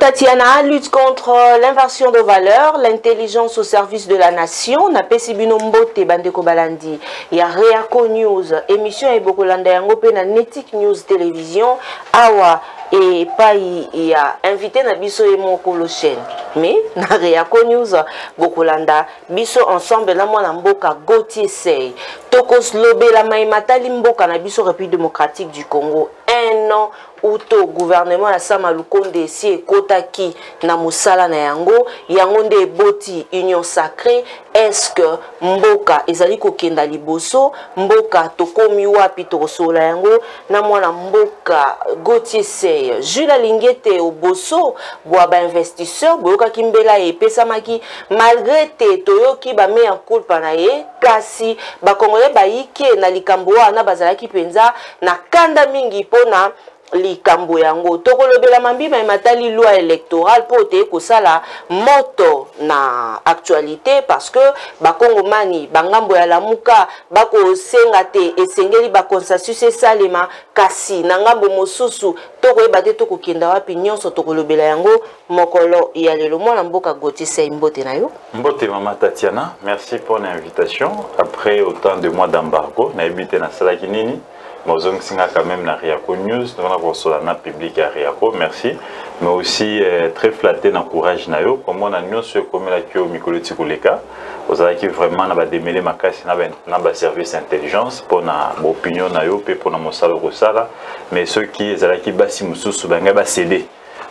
Tatiana, lutte contre l'inversion de valeurs, l'intelligence au service de la nation. Na Pesibino Mbote Bandeko Balandi. Il y a Reako News, émission et Bokolanda Yangope na Netic News Télévision. Awa et pas il y a invité na biso et mon chaîne. Mais na Reako News Bokolanda biso ensemble na mwana mboka Gauthier Sey. Tokos Lobe la Maimata Limboka na biso République démocratique du Congo. Un an où le gouvernement a sama lukonde si ekotaki na musala na yango yangonde boti union sacrée. Est-ce que mboka ezali kokenda liboso mboka tokomi wapi tokosola yango na mwana mboka Gauthier Sey Jules Lingete oboso bwa ba investisseur boyoka kimbela epesamaki malgré te toyoki ba me en culpa na ye kasi ba congolais baike na likambo wana bazalaki penza na kanda mingi pona likambo yango tokolobela mambima ematali loi électorale pote kosala moto na actualité parce que bakongomani bangambo ya lamuka bako senga te esengeli ba consensus esalema kasi na ngambo mosusu tokoyeba te tokokenda wapi nyonso tokolobela yango mokolo ya lelo mwana mboka Gauthier Sey mbote na yo. Mbote Mama Tatiana, merci pour l'invitation. Après autant de mois d'embargo, na ebité na salaki nini Mozong Singa quand même na Reako News, nous avons reçu la public à Reako, merci. Mais aussi très flatté dans le courage na yo, comme on a nous sur comme la kio Mikoloti Kuleka, vous avez qui vraiment na ba démêler ma casse na ba service intelligence pour na opinion na yo, pour na mosala rosala, mais ceux qui zalaki basi mususu banga ba céder.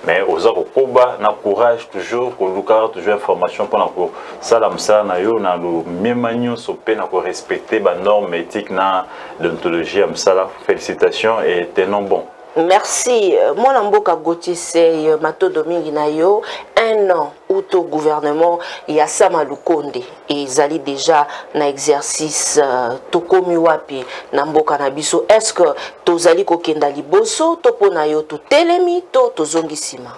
Mais aux autres combat na courage toujours pour luka toujours information pour na ko sala msa na yo na lo memanyo sopé na ko respecter ba normes éthiques na d'ontologie msala. Félicitations et tenons bon. Merci. Mon mboka Gauthier Sey matodo mingi na yo un an où au gouvernement il y a Sama Lukonde et ils allaient déjà na exercice tokomi wapi na mboka na biso. Est-ce que tozali kokenda liboso topona yo to telemi to tozongisima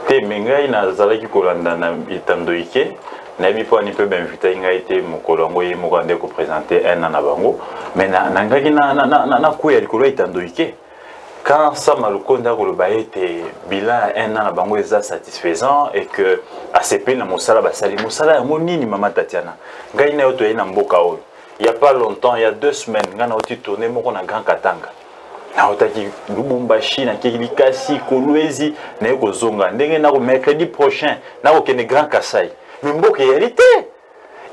te mengai na zalaki kolanda na itandoike na bipo ni peu invité ngai te mokolongo ye mokande ko présenter un an na bango mais na ngaki na kuya likolo itandoike. Quand Sama Lukonde a été bilan un an à Bango est satisfaisant et que ACP na Moussala Basali Moussala monini Mama Tatiana gagne auto na mboka o il y a pas longtemps il y a 2 semaines ngana oti tourner moko na Grand Katanga na otaki Lubumbashi na Kilikasi Kolwezi na yoko zonga ndenge na mercredi prochain na okene Grand Kasai mais mboka réalité.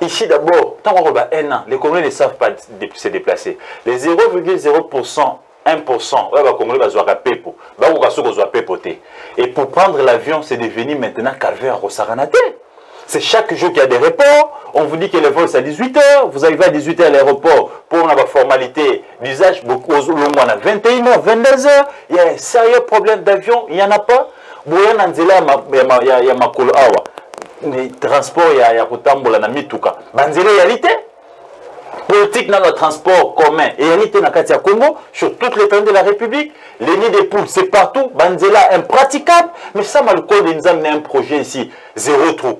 Ici d'abord tant qu'on va un an les Congolais ne savent pas se déplacer les 0,0% 1%, ouais, bah, Congolais, bah, zoaka pepo. Bah, ou kaso ko zoa pepoté. Et pour prendre l'avion, c'est devenu maintenant calvaire au Saranate. C'est chaque jour qu'il y a des reports. On vous dit que le vol c'est à 18 h. Vous arrivez à 18 h à l'aéroport pour la formalité d'usage. Beaucoup au long à 21 h, 22 h. Il y a un sérieux problème d'avion. Il n'y en a pas. Boyan Anzela, il y a ma kolo awa. Les transports, il y a Kotambola, na Mituka. Banzela, réalité. Politique dans le transport commun et réalité dans Katia Congo sur toute l'étendue de la République, les nids de poules c'est partout, Banzela impraticable, mais ça m'a le code nous a amené un projet ici, zéro trou.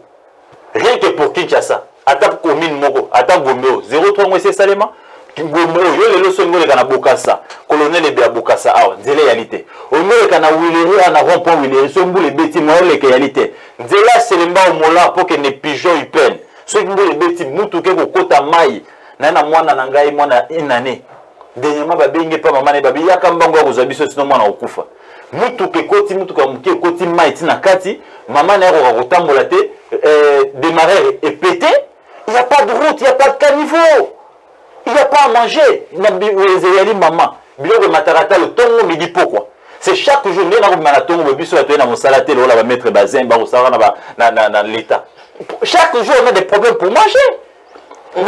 Rien que pour Kinshasa, attaque commune Moko, attaque Gomeo, zéro trou, moi c'est Salema. Gomeo, yo le leçon de kana Bokassa, colonel et Bokassa, ah, zéla réalité. Au mieux kana Willeri, on a rond-point Willeri, son bout les bêtis, moi les réalité. Zéla c'est le mba au mola pour que les pigeons y peinent. Ceux qui ont les bêtis, moutou ke kota maï. Nana mwana nangai mwana inane dernièrement babenge pa mama ne babi yaka mbango ya kozwa biso sino mwana okufa mutu ke koti mutu ka muke koti maiti na kati mama na yako kotambola te démarrer et pété il y a pas de route il y a pas de caniveau il y a pas à manger na zéyali maman biloko matarata le tongo midi pourquoi c'est chaque jour ndena ko mana tongo biso ya to na mosala te lola ba mettre bazin ba osara na l'état chaque jour on a des problèmes pour manger. Vous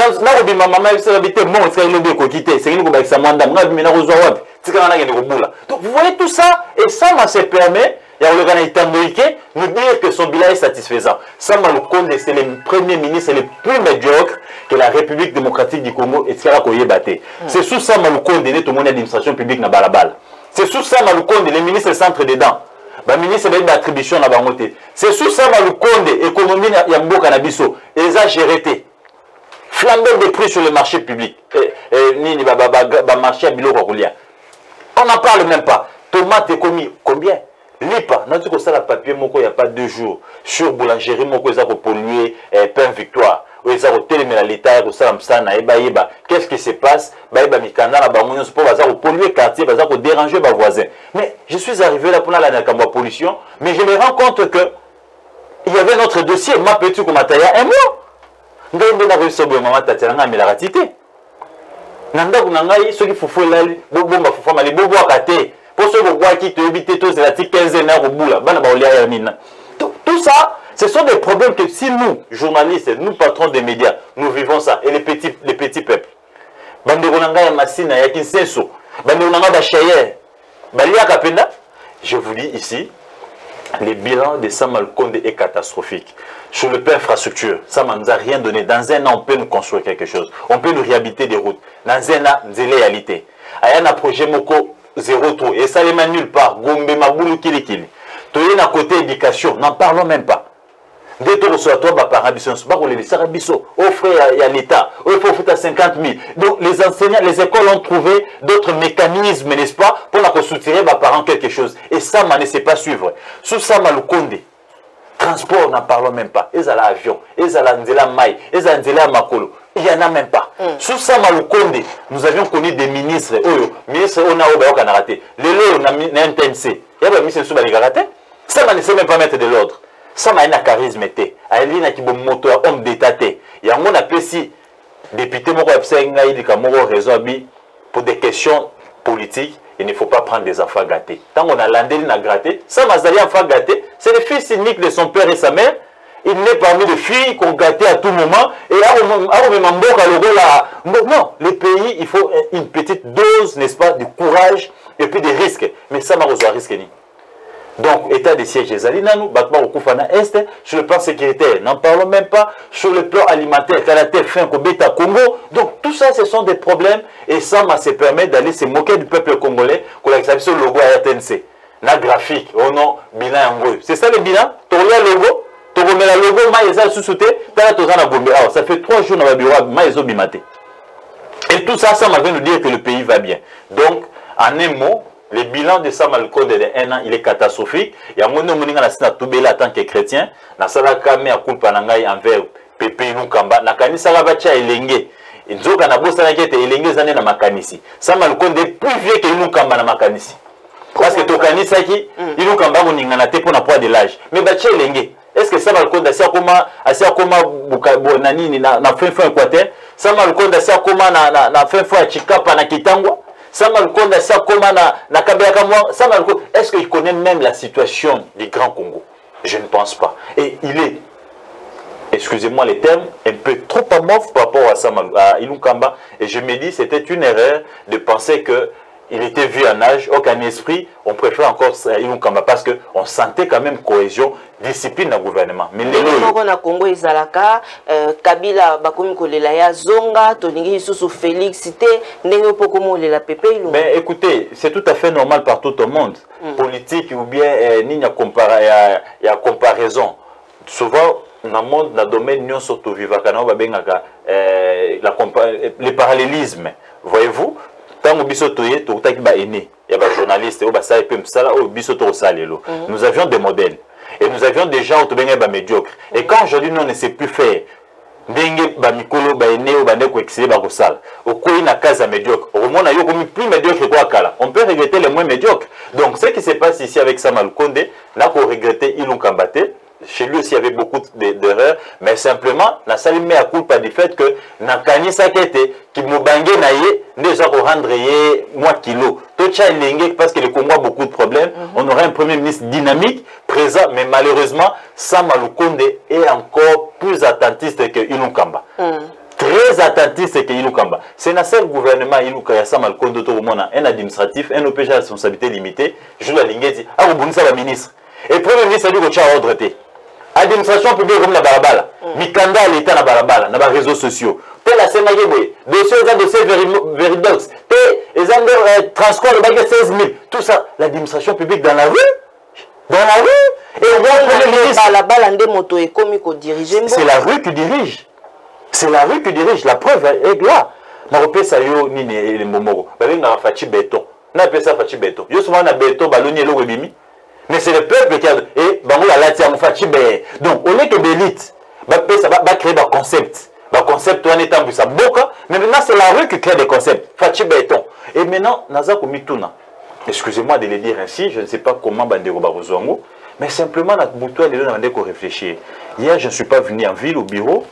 voyez tout ça et ça se permet nous dire que son bilan est satisfaisant. Sama Lukonde c'est le premier ministre le plus médiocre que la République démocratique du Congo et c'est sous Sama Lukonde tout le monde administration publique na balabala. C'est sous Sama Lukonde les ministres centre dedans. Le ministre de l'attribution na bangote. C'est sous Sama Lukonde économie ya mboka na biso exagéré. Flambeur des prix sur le marché public. Marché à Bilo. On n'en parle même pas. Tomate commis combien? lipa na tuko sala papier moko il y a pas 2 jours sur boulangerie moko za ko polluer pain victoire ou za ko telemela l'état ko sala msana yeba qu'est-ce qui se passe ba mikanda na bango nyonso po baza ko polluer quartier baza ko déranger ba voisins. Mais je suis arrivé là pour la nakamba pollution, mais je me rends compte que il y avait notre dossier ma petit comme mataya un mois ngende na réussir bo mama tatela nga mela ratité nanda kunangai soki fufu lali bomba fufu mali bobo akate. Pour ceux qui te éviter tous les articles 15 ans au bout là, tout ça, ce sont des problèmes que si nous, journalistes, nous patrons des médias, nous vivons ça, et les petits peuples. Je vous dis ici, le bilan de Samal Konde est catastrophique. Sur le plan infrastructure, ça ne nous a rien donné. Dans un an, on peut nous construire quelque chose. On peut nous réhabiliter des routes. Dans un an, c'est réalité. Il y a un projet Moko 0 trou. Et ça n'est même nulle part. Gombe, Maboulou, Kili. Tu es à côté éducation. N'en parlons même pas. Dès que tu reçois toi, par ambition, c'est pas qu'on les laisse à Bisso. Offre à l'État. Il faut foutre à 50 000. Donc les enseignants, les écoles ont trouvé d'autres mécanismes, n'est-ce pas, pour la soutirer par parents quelque chose. Et ça, on ne sait pas suivre. Sous ça, Maloukonde. Transport, n'en parlons même pas. Ils ont l'avion, ils ont l'Anzela Maï, ils ont l'Anzela Makolo. Il n'y en a même pas. Sous ça, Maloukonde, nous avions connu des ministres. Ministre, on a raté. Les lots, on a mis un TNC. Il y a un ministre sous raté. Ça, on ne sait même pas mettre de l'ordre. Ça, on a un charisme. Il y a un moteur, homme d'État. Il y a un apprécié. Député, pour des questions politiques. Il ne faut pas prendre des enfants gâtés. Tant qu'on a landé, il a gratté. Ça, Mazali, enfant gâté, c'est le fils unique de son père et sa mère. Il n'est parmi les filles qu'on gâtait à tout moment. Et là, non, le pays, il faut une petite dose, n'est-ce pas, de courage et puis des risques. Mais ça m'a reçu un risque. Donc, état de siège des Alinanou, Batma Okufana Est, sur le plan sécuritaire, n'en parlons même pas, sur le plan alimentaire, Kalaté, Fin, Kobeta, Congo. Donc, tout ça, ce sont des problèmes, et ça m'a se permet d'aller se moquer du peuple congolais, qu'on a accepté le logo à RTNC. La graphique, oh non, bilan en gros. C'est ça le bilan? Tourner le logo, tourner le logo, maïsa sous-souté, ça fait 3 jours dans le bureau, maïso bimate. Et tout ça, ça m'a fait nous dire que le pays va bien. Donc, en un mot, le bilan de Samal Konde de 1 an, il est catastrophique. Il y a un monde qui a en tant que chrétien. Na sala kame a kulpa nangai envers Pepe Nukamba. Na kanisa rabacha elenge. Nzoka na bosa na kete elenge zane na makanisi. Samal Konde est plus vieux que Nukamba na makanisi. Parce que to kanisa ki Nukamba moninga na te pour na poids de l'âge. Mais bacha elenge. Est-ce que Samal Konde asia koma nani na fin Équateur? Samal Konde asia koma na fin Chikapa na Kitangwa? Est-ce qu'il connaît même la situation du Grand Congo? Je ne pense pas. Et il est, excusez-moi les termes, un peu trop amorphe par rapport à Ilunga Kamba. Et je me dis c'était une erreur de penser que il était vu en âge, aucun esprit, on préfère encore Ilunga Kamba parce qu'on sentait quand même cohésion, discipline dans le gouvernement. Mais les Congo Izalaka, Kabila Bakomi Kolelaya Zonga, Toningi Sous Félix, c'était Nengopokomo la Pepe. Mais écoutez, c'est tout à fait normal partout au monde. Politique ou bien il y a comparaison. Souvent, dans le monde, dans le domaine, nous sommes le parallélisme. Voyez-vous? Tant que il y a des journalistes, nous avions des modèles. Et nous avions des gens qui étaient médiocres. Et quand aujourd'hui nous ne sait plus faire, on peut regretter les moins médiocres. Donc ce qui se passe ici avec Samal Konde, là qu'on regrettait Ilunga Kamba. Chez lui aussi il y avait beaucoup d'erreurs, mais simplement la salle met à culpa du fait que Nakani Sakete qui m'a bangé naïe déjà pour rendre moi kilo. Parce que le Congo a beaucoup de problèmes. On aurait un premier ministre dynamique présent, mais malheureusement Samal Konde est encore plus attentiste que Ilunga Kamba. Très attentiste que Ilunga Kamba. C'est un seul gouvernement Ilunga Samal Konde un administratif, un OPG à responsabilité limitée. Je la lingue ah vous bonissez la ministre. Et le premier ministre a dit que tu as ordre. Administration publique comme la barabala, Mikanda à l'État na barabala, na réseaux sociaux. Tel la Sénagéboué, dossier Veridox, les transports de 16 000, tout ça, l'administration publique dans la rue. Dans la rue. Et on voit le premier ministre. La balle en moto est comme il dirige. C'est la rue qui dirige. C'est la rue qui dirige. La preuve est là. Na repé ça yo nini les momoro. Ba nga fachi béton. Na pesa fachi béton. Yo souvent na béton baloni lo webimi. Mais c'est le peuple qui a... Et bango la lati en Fachibe. Donc, au lieu que l'élite, ça va créer des concepts. Des concepts, on est en plus à Boka. Mais maintenant, c'est la rue qui crée des concepts. Fachibe et ton. Et maintenant, Nazako Mituna. Excusez-moi de le dire ainsi, je ne sais pas comment Bandeko Barozongo. Mais simplement, notre bouton, il est qu'on réfléchir. Hier, je ne suis pas venu en ville, au bureau.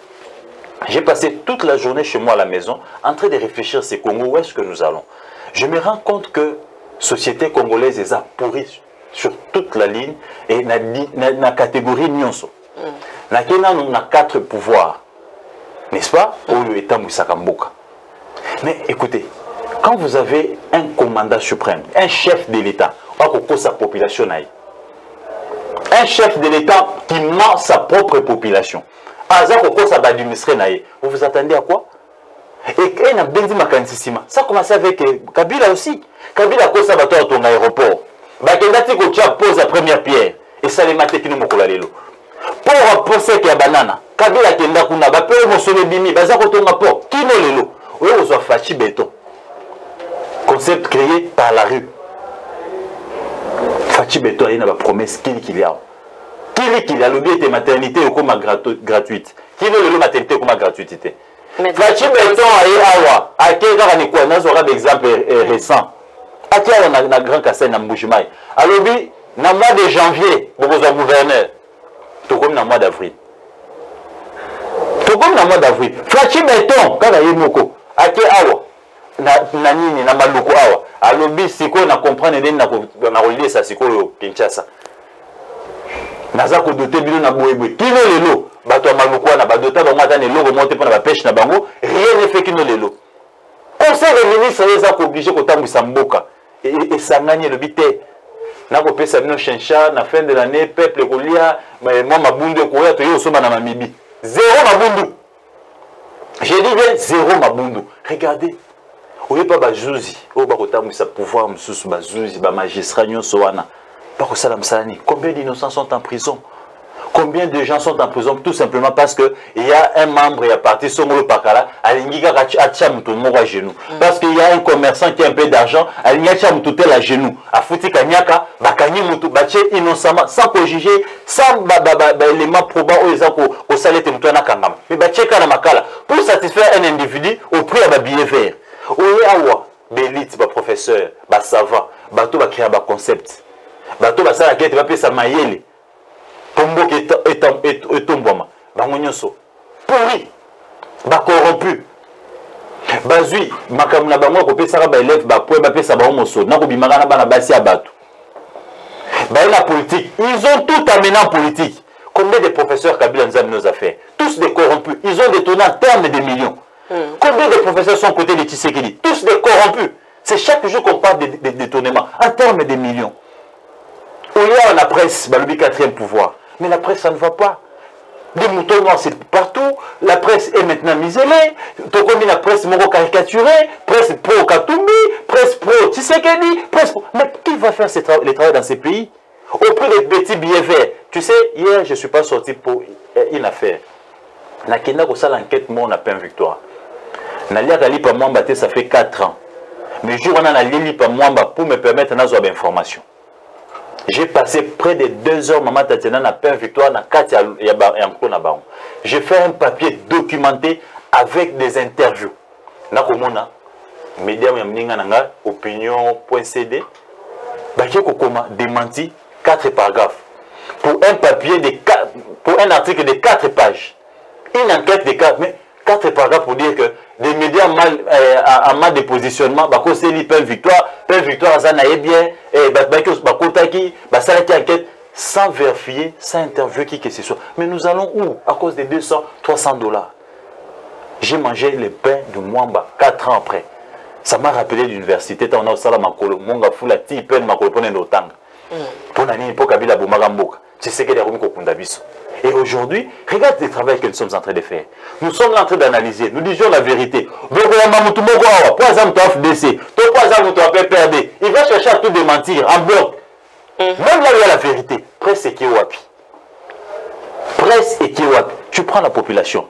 J'ai passé toute la journée chez moi à la maison, en train de réfléchir ces Congo, où est-ce que nous allons. Je me rends compte que la société congolaise est pourrie sur toute la ligne et dans la catégorie nyonso. Nous avons 4 pouvoirs, n'est-ce pas? Mais écoutez, quand vous avez un commandant suprême, un chef de l'État, sa population, un chef de l'État qui ment sa propre population, vous vous attendez à quoi? Et ça a commencé avec Kabila aussi. Kabila a posé ton aéroport. Bakendati pose la première pierre. Et ça les maté qui nous mokola lelo. Pour penser qu'il y a banana. Kabila kenda kuna ba pe mo solo bimi baza ko tonga po. Qui no lelo. Oui, on soit fachi béton. Concept créé par la rue. Fachi béton il y a une promesse qu'il y a. Qu'il y a le bien de maternité ou comme gratuite. Qui veut le maternité comme gratuité. Fachi béton awa. A quel cas on est quoi? Nous aura d'exemple récent. Atia on a grand cassé na Mbujimai. Alors bi na mois de janvier, vous êtes gouverneur. Tout comme dans le mois d'avril. Tout comme dans le mois d'avril. Fachi béton quand il moko. Atia awa. Na nini na maluko awa. Alors bi siko na comprendre na relier ça siko Kinshasa. Naza ko doter bino na boyeboy. Kino lelo bato ya maluko na badota ba mwata ne logo monter pour na pêche na bango, rien ne fait kino lelo. Conseil des ministres les a obligé ko tambisa mboka et sanganye le bité. Na ko pesa bino chencha na fin de l'année peuple ko lia moi mabundu ko ya to yo soma na mamibi. Zéro mabundu. J'ai dit bien zéro mabundu. Regardez. Oye pas ba juzi, o ba ko tambisa pouvoir mususu ba juzi ba magistrat nyonso wana. Combien d'innocents sont en prison? Combien de gens sont en prison tout simplement parce qu'il y a un membre et un parti Songolo Pakala, à genoux. Parce qu'il y a un commerçant qui a un peu d'argent, à genoux. À Fouti Kanyaka, Bakani Moutou, Baché innocemment, sans co-juger, sans élément probant au salaire de Moutouana Kangam. Mais Baché Kanamakala, pour satisfaire un individu au prix à ma billet vert. Oyeawa, Bélite, professeur, savant, bateau va créer un concept. Bato basala kete ba pesa mayele tombo est tomboma bango nyonso pourri ba corrompu bazui makamuna bango ko pesa ba élève ba po ba pesa ba moso na ko bimaka na bana basi abato ba la politique ils ont tout amené en politique. Combien de professeurs Kabila nous a nos affaires, tous des corrompus, ils ont détourné en termes de millions. Combien de professeurs sont côté de Tshisekedi, tous des corrompus. C'est chaque jour qu'on parle de détournement en termes de millions. Il y a la presse, le 4e pouvoir. Mais la presse, ça ne va pas. Des moutons noirs, c'est partout. La presse est maintenant miselée. Tout comme la presse moro caricaturée, presse pro Katumbi, presse pro Tshisekedi, presse pro... Mais qui va faire les travaux dans ces pays? Au prix des petits billets verts. Tu sais, hier, je ne suis pas sorti pour une affaire. Na Kenya, ko sala enquête, moi, on a pas une victoire. Na lia Kalipa Mwamba, ça fait 4 ans. Mais jour, on a na Lipa Mwamba pour me permettre d'avoir des informations. J'ai passé près de 2 heures, maman Tatiana n'a pas une victoire, n'a pas j'ai fait un papier documenté avec des interviews. Na komona, média yamninga opinion.cd, j'ai démenti 4 paragraphes pour un papier de 4, pour un article de 4 pages. Une enquête de 4, mais 4 paragraphes pour dire que des médias en mal de positionnement, c'est une victoire, ça n'a bien, enquête sans vérifier, sans interviewer qui que ce soit. Mais nous allons où? À cause des 200, 300 $. J'ai mangé le pain de Mwamba 4 ans après. Ça m'a rappelé l'université, on a aussi makolo, monga fula ti pen makolo pone notanga. Pour nani pour Kabila Boumagamboka. C'est ce que les Romis kokunda biso. Et aujourd'hui, regarde le travail que nous sommes en train de faire. Nous sommes en train d'analyser, nous disons la vérité. Il va chercher à tout démentir en bloc. Même là où il y a la vérité, presse et Kiwapi. Presse et Kiwapi. Tu prends la population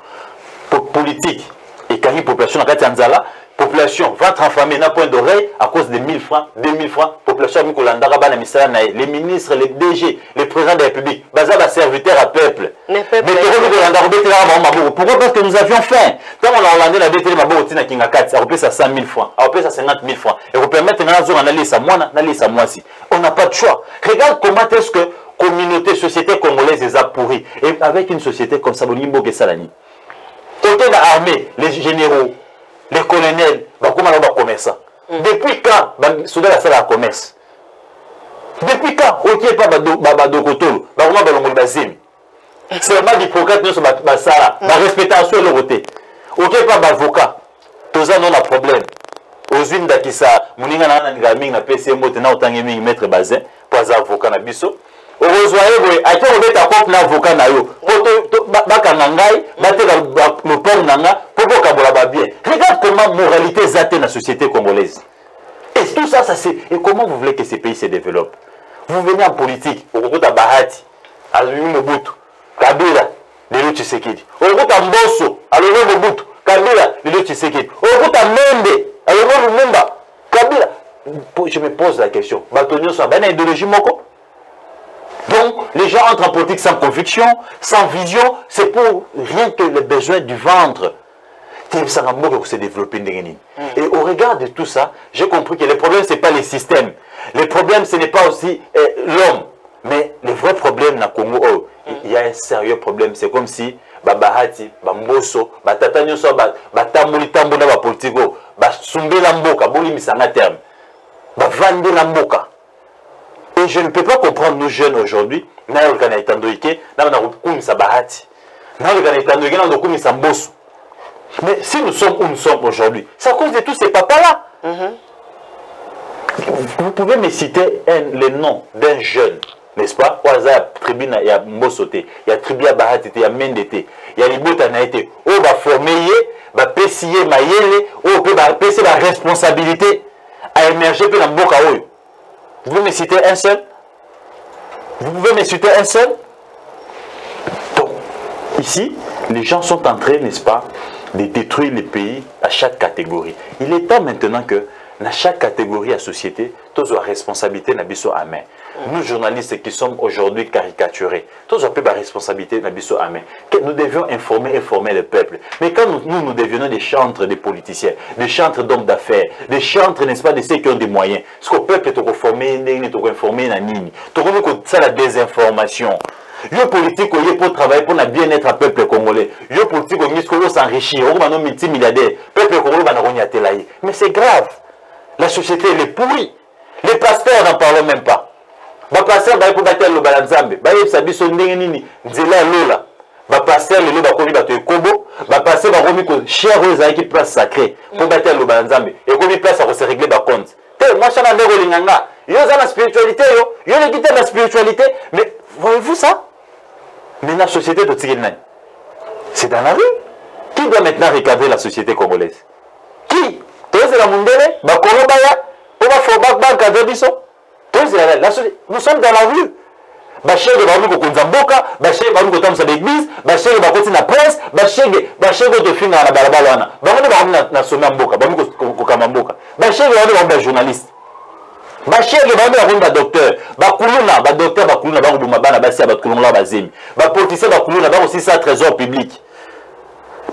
politique et quand il y a une population, population ventre enfamé na point d'oreille à cause de 1000 francs, 2000 francs, population Mikolandara bana misala na les ministres, les DG, les présidents de la République, baza ba serviteur à peuple. Mais Mikolandara betela maboko. Pourquoi? Parce que nous avions faim. Tant on a hollandais la betela maboko tina kinga 4, on paye ça 100 000 francs, on paye ça 50 000 francs. Et vous permettre na zo na lisa mwana, na lisa mwasi. On n'a pas de choix. Regarde comment est-ce que communauté, société congolaise les a pourris. Et avec une société comme ça, Bonimbo Gessalani. Côté de l'armée, les généraux, les colonels, comment on va commerçant. Depuis quand soudain la salle à commerce? Depuis quand ok pas badokotolo, comment on va bazim? C'est vraiment d'Hippocrate nous sommes basara, la respectation et le côté. Ok pas d'avocat, tous ça non a problème. Aux unes d'Akissa, Mouninga na ngaming na PCMO tena otangemi maître bazin, pas avocat na biso. Heureusement, ati obeta kopte na avocat na yo. Bakanga ngai, bateka le port nanga, pour kabola ba bien. Regarde comment moralité zate na société congolaise. Et tout ça, ça c'est. Et comment vous voulez que ces pays se développent? Vous venez en politique, au Kokota Bahati, à Mobutu, Kabila, Lelo Tshisekedi. Au Kokota Mbosso, à Mobutu, Kabila, Lelo Tshisekedi. Au Kokota Mende, à Lumumba, Kabila. Je me pose la question. Batonio soit ben idéologie moko. Donc, les gens entrent en politique sans conviction, sans vision, c'est pour rien que le besoin du ventre. Ça va se développer. Et au regard de tout ça, j'ai compris que le problème, ce n'est pas les systèmes. Le problème, ce n'est pas aussi l'homme. Mais le vrai problème, dans le Congo, il y a un sérieux problème. C'est comme si Bahati, Mbosso, Tata Nyoso, Batamoli Tambo, politique, Sumbe Lamboka, Boli Misanga terme, Vande Lamboka. Et je ne peux pas comprendre nos jeunes aujourd'hui. Mais si nous sommes où nous sommes aujourd'hui, c'est à cause de tous ces papas-là. Vous pouvez me citer le nom d'un jeune, n'est-ce pas? Il y a tribune, il y a Mossoté, il y a tribune à Bahati, il y a Mendete, il y a Libota Naïté. On va former, va pessier, maïele, on peut passer la responsabilité à émerger dans le Boka. Vous pouvez me citer un seul? Vous pouvez me citer un seul? Donc, ici, les gens sont en train, n'est-ce pas, de détruire les pays à chaque catégorie. Il est temps maintenant que, dans chaque catégorie à société, tous ont la responsabilité dans la main. Nous, journalistes qui sommes aujourd'hui caricaturés, tous ont la responsabilité dans la main. Nous devions informer le peuple. Mais quand nous devenons des chantres des politiciens, des chantres d'hommes d'affaires, des chantres, n'est-ce pas, de ceux qui ont des moyens, ce que le peuple est informé, est informé, c'est la désinformation. Yo politique pour travailler pour le bien-être du peuple congolais. Yo politique pour s'enrichir, on va multimilliardaire. Peuple congolais va nous. Mais c'est grave. La société elle est pourrie. Les pasteurs n'en parlent même pas. Les pasteurs pour battre le balanzambe. Ils savent son nini. Nzela lola. Les pasteurs le ba komi bato ekobo. Les pasteurs ba komi ko cher aux qui place sacrée pour battre le balanzambe. Et komi place à se régler ba compte. Moi je suis dans le linganga. Yo za la spiritualité yo. Yo le quitter la spiritualité. Mais voyez-vous ça? Mais la société de Tigilnani, c'est dans la rue. Qui doit maintenant recadrer la société congolaise? Qui? Tous la Mundele, Bakolobaya, on va faire encadrer Bisso. Nous sommes dans la rue. Bachel de Banou Konzamboka, Bachel de Banou Kotamsa l'église, Bachel de Bakoti la presse, Bachel de Finga à la Balabalana, Banou na Somamboka, Banou Kokamamboka, Bachel de Banou journaliste. Bachel de Banou ba docteur, Bakuluna, ba docteur Bakuluna, Banou Bana Bassia, Bakuluna Bazim, Bapoliticien Bakuluna, Banou aussi ça trésor public.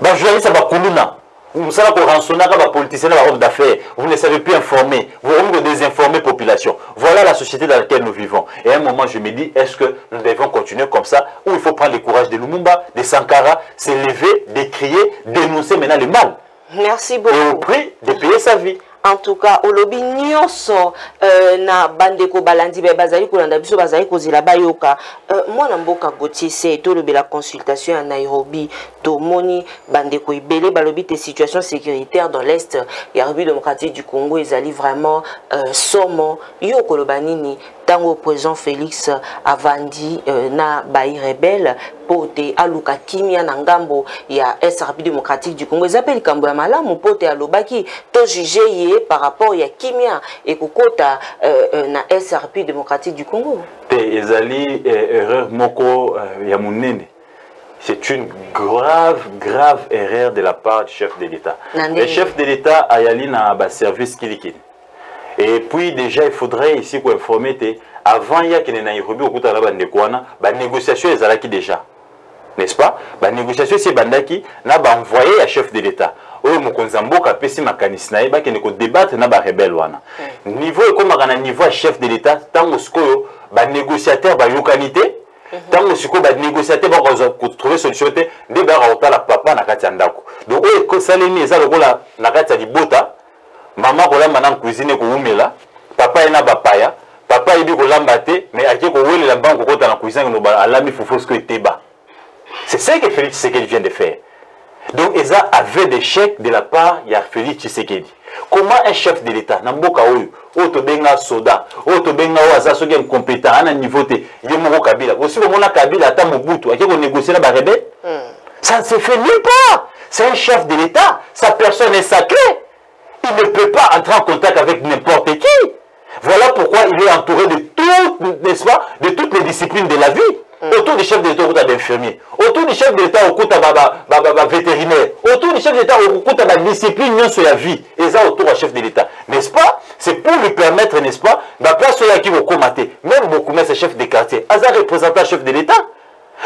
Journaliste Bakuluna. Vous savez qu'on rançonne les politiciens et les d'affaires. Vous ne savez plus informer. Vous avez désinformer la population. Voilà la société dans laquelle nous vivons. Et à un moment, je me dis, est-ce que nous devons continuer comme ça? Ou il faut prendre le courage de Lumumba, de Sankara, s'élever, décrier, dénoncer maintenant le mal. Merci beaucoup. Et au prix de payer sa vie. En tout cas, olobi nyonso na bandeko balandi be bazali kolanda biso bazali kozila bayoka mwana mboka Gauthier c'est to lobi la consultation à Nairobi to moni bandeko ibele balobi te situation sécuritaire dans l'est ya République démocratique du Congo ezali vraiment somo yo koloba nini tango président Félix avandi na bayi rebelle pote aluka kimia na ngambo ya est République démocratique du Congo ezapeli kambo ya malamu pote alobaki to juger par rapport à Kimia et Kokota na République démocratique du Congo. Ezali erreur moko ya munene. c'est une grave erreur de la part du chef de l'État. Le chef de l'État a yali na ba service kilikini. Et puis déjà il faudrait ici qu'on informer avant il y a que Nairobi au kutala ba ndekwana ba négociation ezalaki déjà. N'est-ce pas? La négociation c'est bandaki na ba envoyé à chef de l'État. Oyo mokonzamboka pesi makanisi na yeba kene ko débattre na ba rebelle wana. Niveau comme na niveau à chef de l'État tango skoyo ba négociateur ba yokanité tango siko ba négociateur ba ko trouver solution te de ba rota la papa na kati ndako. Donc oyo ko saleni eza lokola na kati libota maman ko lamba na cuisine ko umela papa ena ba paya papa yebi ko lamba te mais ake ko wele la banque ko ta na cuisine no ba alami fofo sko eteba. C'est ce que Félix Tshisekedi vient de faire. Donc, ils avaient des chèques de la part de Félix Tshisekedi. Comment un chef de l'État, Namboka Oyo, Otobenga Soda, Otobenga Oaza, ceux qui sont compétents à un niveau, Yemoko Kabila, aussi le Mona Kabila, Ata Mobutu, qui ont négocié la rebelle, ça ne se fait nulle part. C'est un chef de l'État, sa personne est sacrée. Il ne peut pas entrer en contact avec n'importe qui. Voilà pourquoi il est entouré de toutes, n'est-ce pas, de toutes les disciplines de la vie. Autour du chef de l'État, au côté d'infirmier. Autour du chef de l'État, au côté vétérinaire. Autour du chef de l'État, au côté de la discipline sur la vie. Et ça, autour du chef de l'État. N'est-ce pas? C'est pour lui permettre, n'est-ce pas, la place là qui va commenter. Même beaucoup, mais c'est chef de quartier. Asa représentant chef de l'État.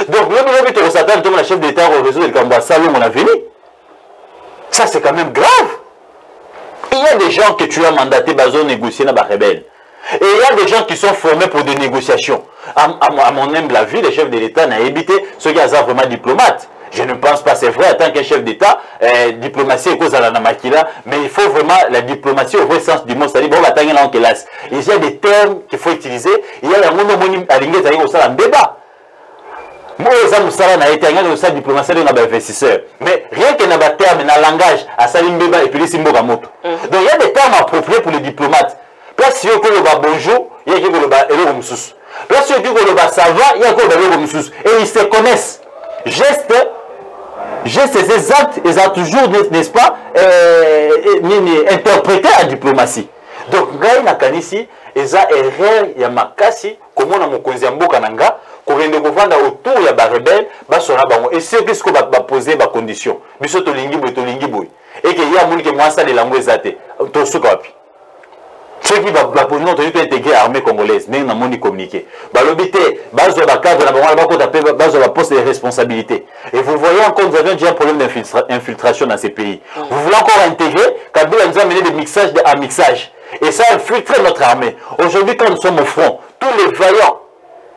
Donc, même si tu ressentais le chef de l'État au réseau de Kamba Salon, on a venu. Ça, c'est quand même grave. Il y a des gens que tu as mandaté, bazo négocier dans la rebelle. Et il y a des gens qui sont formés pour des négociations. À mon humble avis, les chefs de l'État n'ont évité ceux qui sont vraiment diplomates. Je ne pense pas, c'est vrai, en tant qu'un chef d'État, diplomatie est cause à la namakila, mais il faut vraiment la diplomatie au vrai sens du mot. C'est-à-dire, bon, il y a des termes qu'il faut utiliser. Il y a un débat. Moi, je diplomatie investisseur. Mais rien que dans le terme, dans le langage, à Salimbeba et puis les Donc, il y a des termes appropriés pour les diplomates. Place yo ko loba bonjour, il y a qui loba elo msusu. Place yo ko loba ça va, il y a ko loba elo msusu. Et ils se connaissent. Gestes ces actes, ils ont toujours, n'est-ce pas, interprété en diplomatie. Donc, ngai na kanisi, ils ont erreur ya makasi, comme on a mokonzi mboka nanga, ko rende ko vanda autour ya ba rebelle, ba sona bango. Et c'est qu'est-ce qu'on va poser ba condition. Biso to lingi boy. Et que ya moni ke moi ça de langue ezate. To suka wapi. Ceux qui vont intégrer l'armée congolaise, mais ils n'ont communiqué. L'obité, base de la cadre, base de la poste de responsabilité. Et vous voyez encore, nous avions déjà un problème d'infiltration dans ces pays. Vous voulez encore intégrer, Kabila nous a mené des mixages à mixage. Et ça a infiltré notre armée. Aujourd'hui, quand nous sommes au front, tous les vaillants,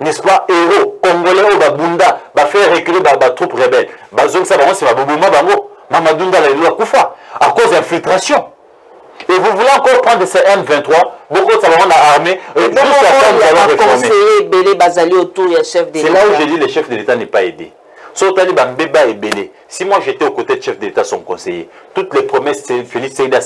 n'est-ce pas, héros, congolais, Bunda, faire reculer les troupes rebelles. C'est Mamadunda, à cause d'infiltration. Et vous voulez encore prendre ces M23, beaucoup de savants armés, c'est là où je dis le chef de l'État n'est pas aidé. Si moi j'étais aux côtés du chef de l'État, son conseiller, toutes les promesses, Félix Tshisekedi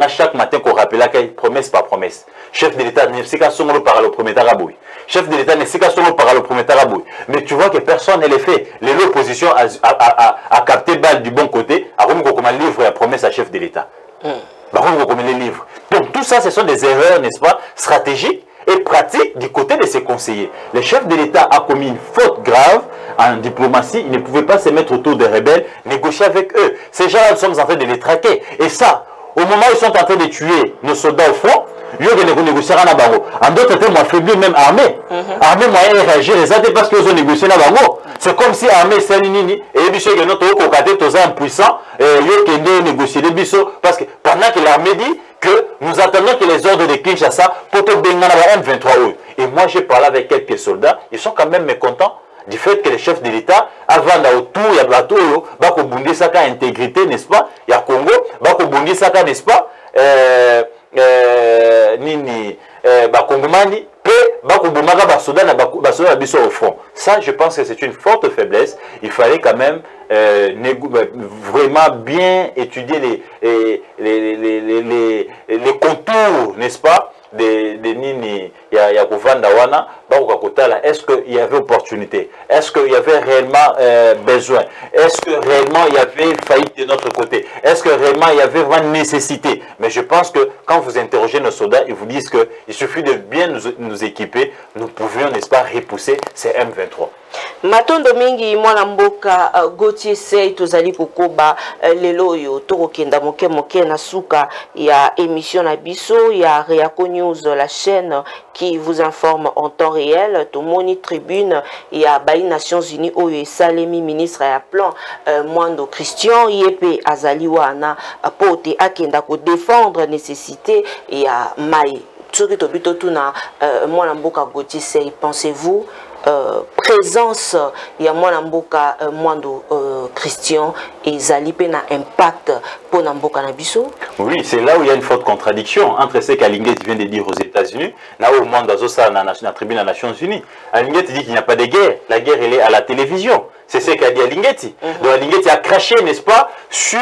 chaque matin qu'on rappelle qu'il promesse par promesse. Chef de l'État ne sait qu'à son par le premier taraboui. Chef de l'État ne sait qu'à son par le premier taraboui. Mais tu vois que personne ne le fait. L'opposition a capté balle du bon côté, a remis comme un livre la promesse à chef de l'État. Comme les livres. Donc tout ça, ce sont des erreurs, n'est-ce pas, stratégiques et pratique du côté de ses conseillers. Le chef de l'État a commis une faute grave en diplomatie. Il ne pouvait pas se mettre autour des rebelles, négocier avec eux. Ces gens-là, nous sommes en train de les traquer. Et ça, au moment où ils sont en train de tuer nos soldats au front, ils ont négocié à Nabango. En d'autres termes, affaibli même armée. Armée moyen de réagir, les parce qu'ils ont négocié à Nabango. C'est comme si l'armée c'est nini et les bichons qui sont impuissants et ils ont négocié les bichons parce que pendant que l'armée dit que nous attendons que les ordres de Kinshasa pour te benga na M23. Et moi j'ai parlé avec quelques soldats, ils sont quand même mécontents du fait que les chefs de l'État avant autour il y a bateau bako bundi saka intégrité, n'est-ce pas? Il y a Congo bako bundi saka, n'est-ce pas? Nini bakongomani pe bakobomaka basoda na basoda biso au front. Ça je pense que c'est une forte faiblesse. Il fallait quand même vraiment bien étudier les contours, n'est-ce pas, de nini ya kovanda wana est-ce qu'il y avait opportunité? Est-ce qu'il y avait réellement besoin? Est-ce que réellement il y avait faillite de notre côté? Est-ce que réellement il y avait vraiment nécessité? Mais je pense que quand vous interrogez nos soldats, ils vous disent qu'il suffit de bien nous équiper, nous pouvions, n'est-ce pas, repousser ces M23. Matondo mingi mwana mboka Gauthier Sey tozali kokoba lelo yo tokokenda moke na suka ya émission na biso ya Reako News, la chaîne qui vous informe en temps réel. Tomoni tribune ya Bayi Nations Unies oyo esalemi ministre ya plan Mwando Christian yepe azali wana pote akenda ko défendre nécessité ya mai. Soki tobito tuna mwana mboka Gauthier Sey, pensez-vous présence ya mwana mboka Mwando Christian et zali pe na impact pour na mboka na biso? Oui, c'est là où il y a une forte contradiction entre ce qu'Alingeti vient de dire aux États-Unis, là où Mwando Azosa na tribune des Nations Unies. Alingeti dit qu'il n'y a pas de guerre, la guerre elle est à la télévision. C'est ce qu'a dit Alingeti. Donc Alingeti a craché, n'est-ce pas, sur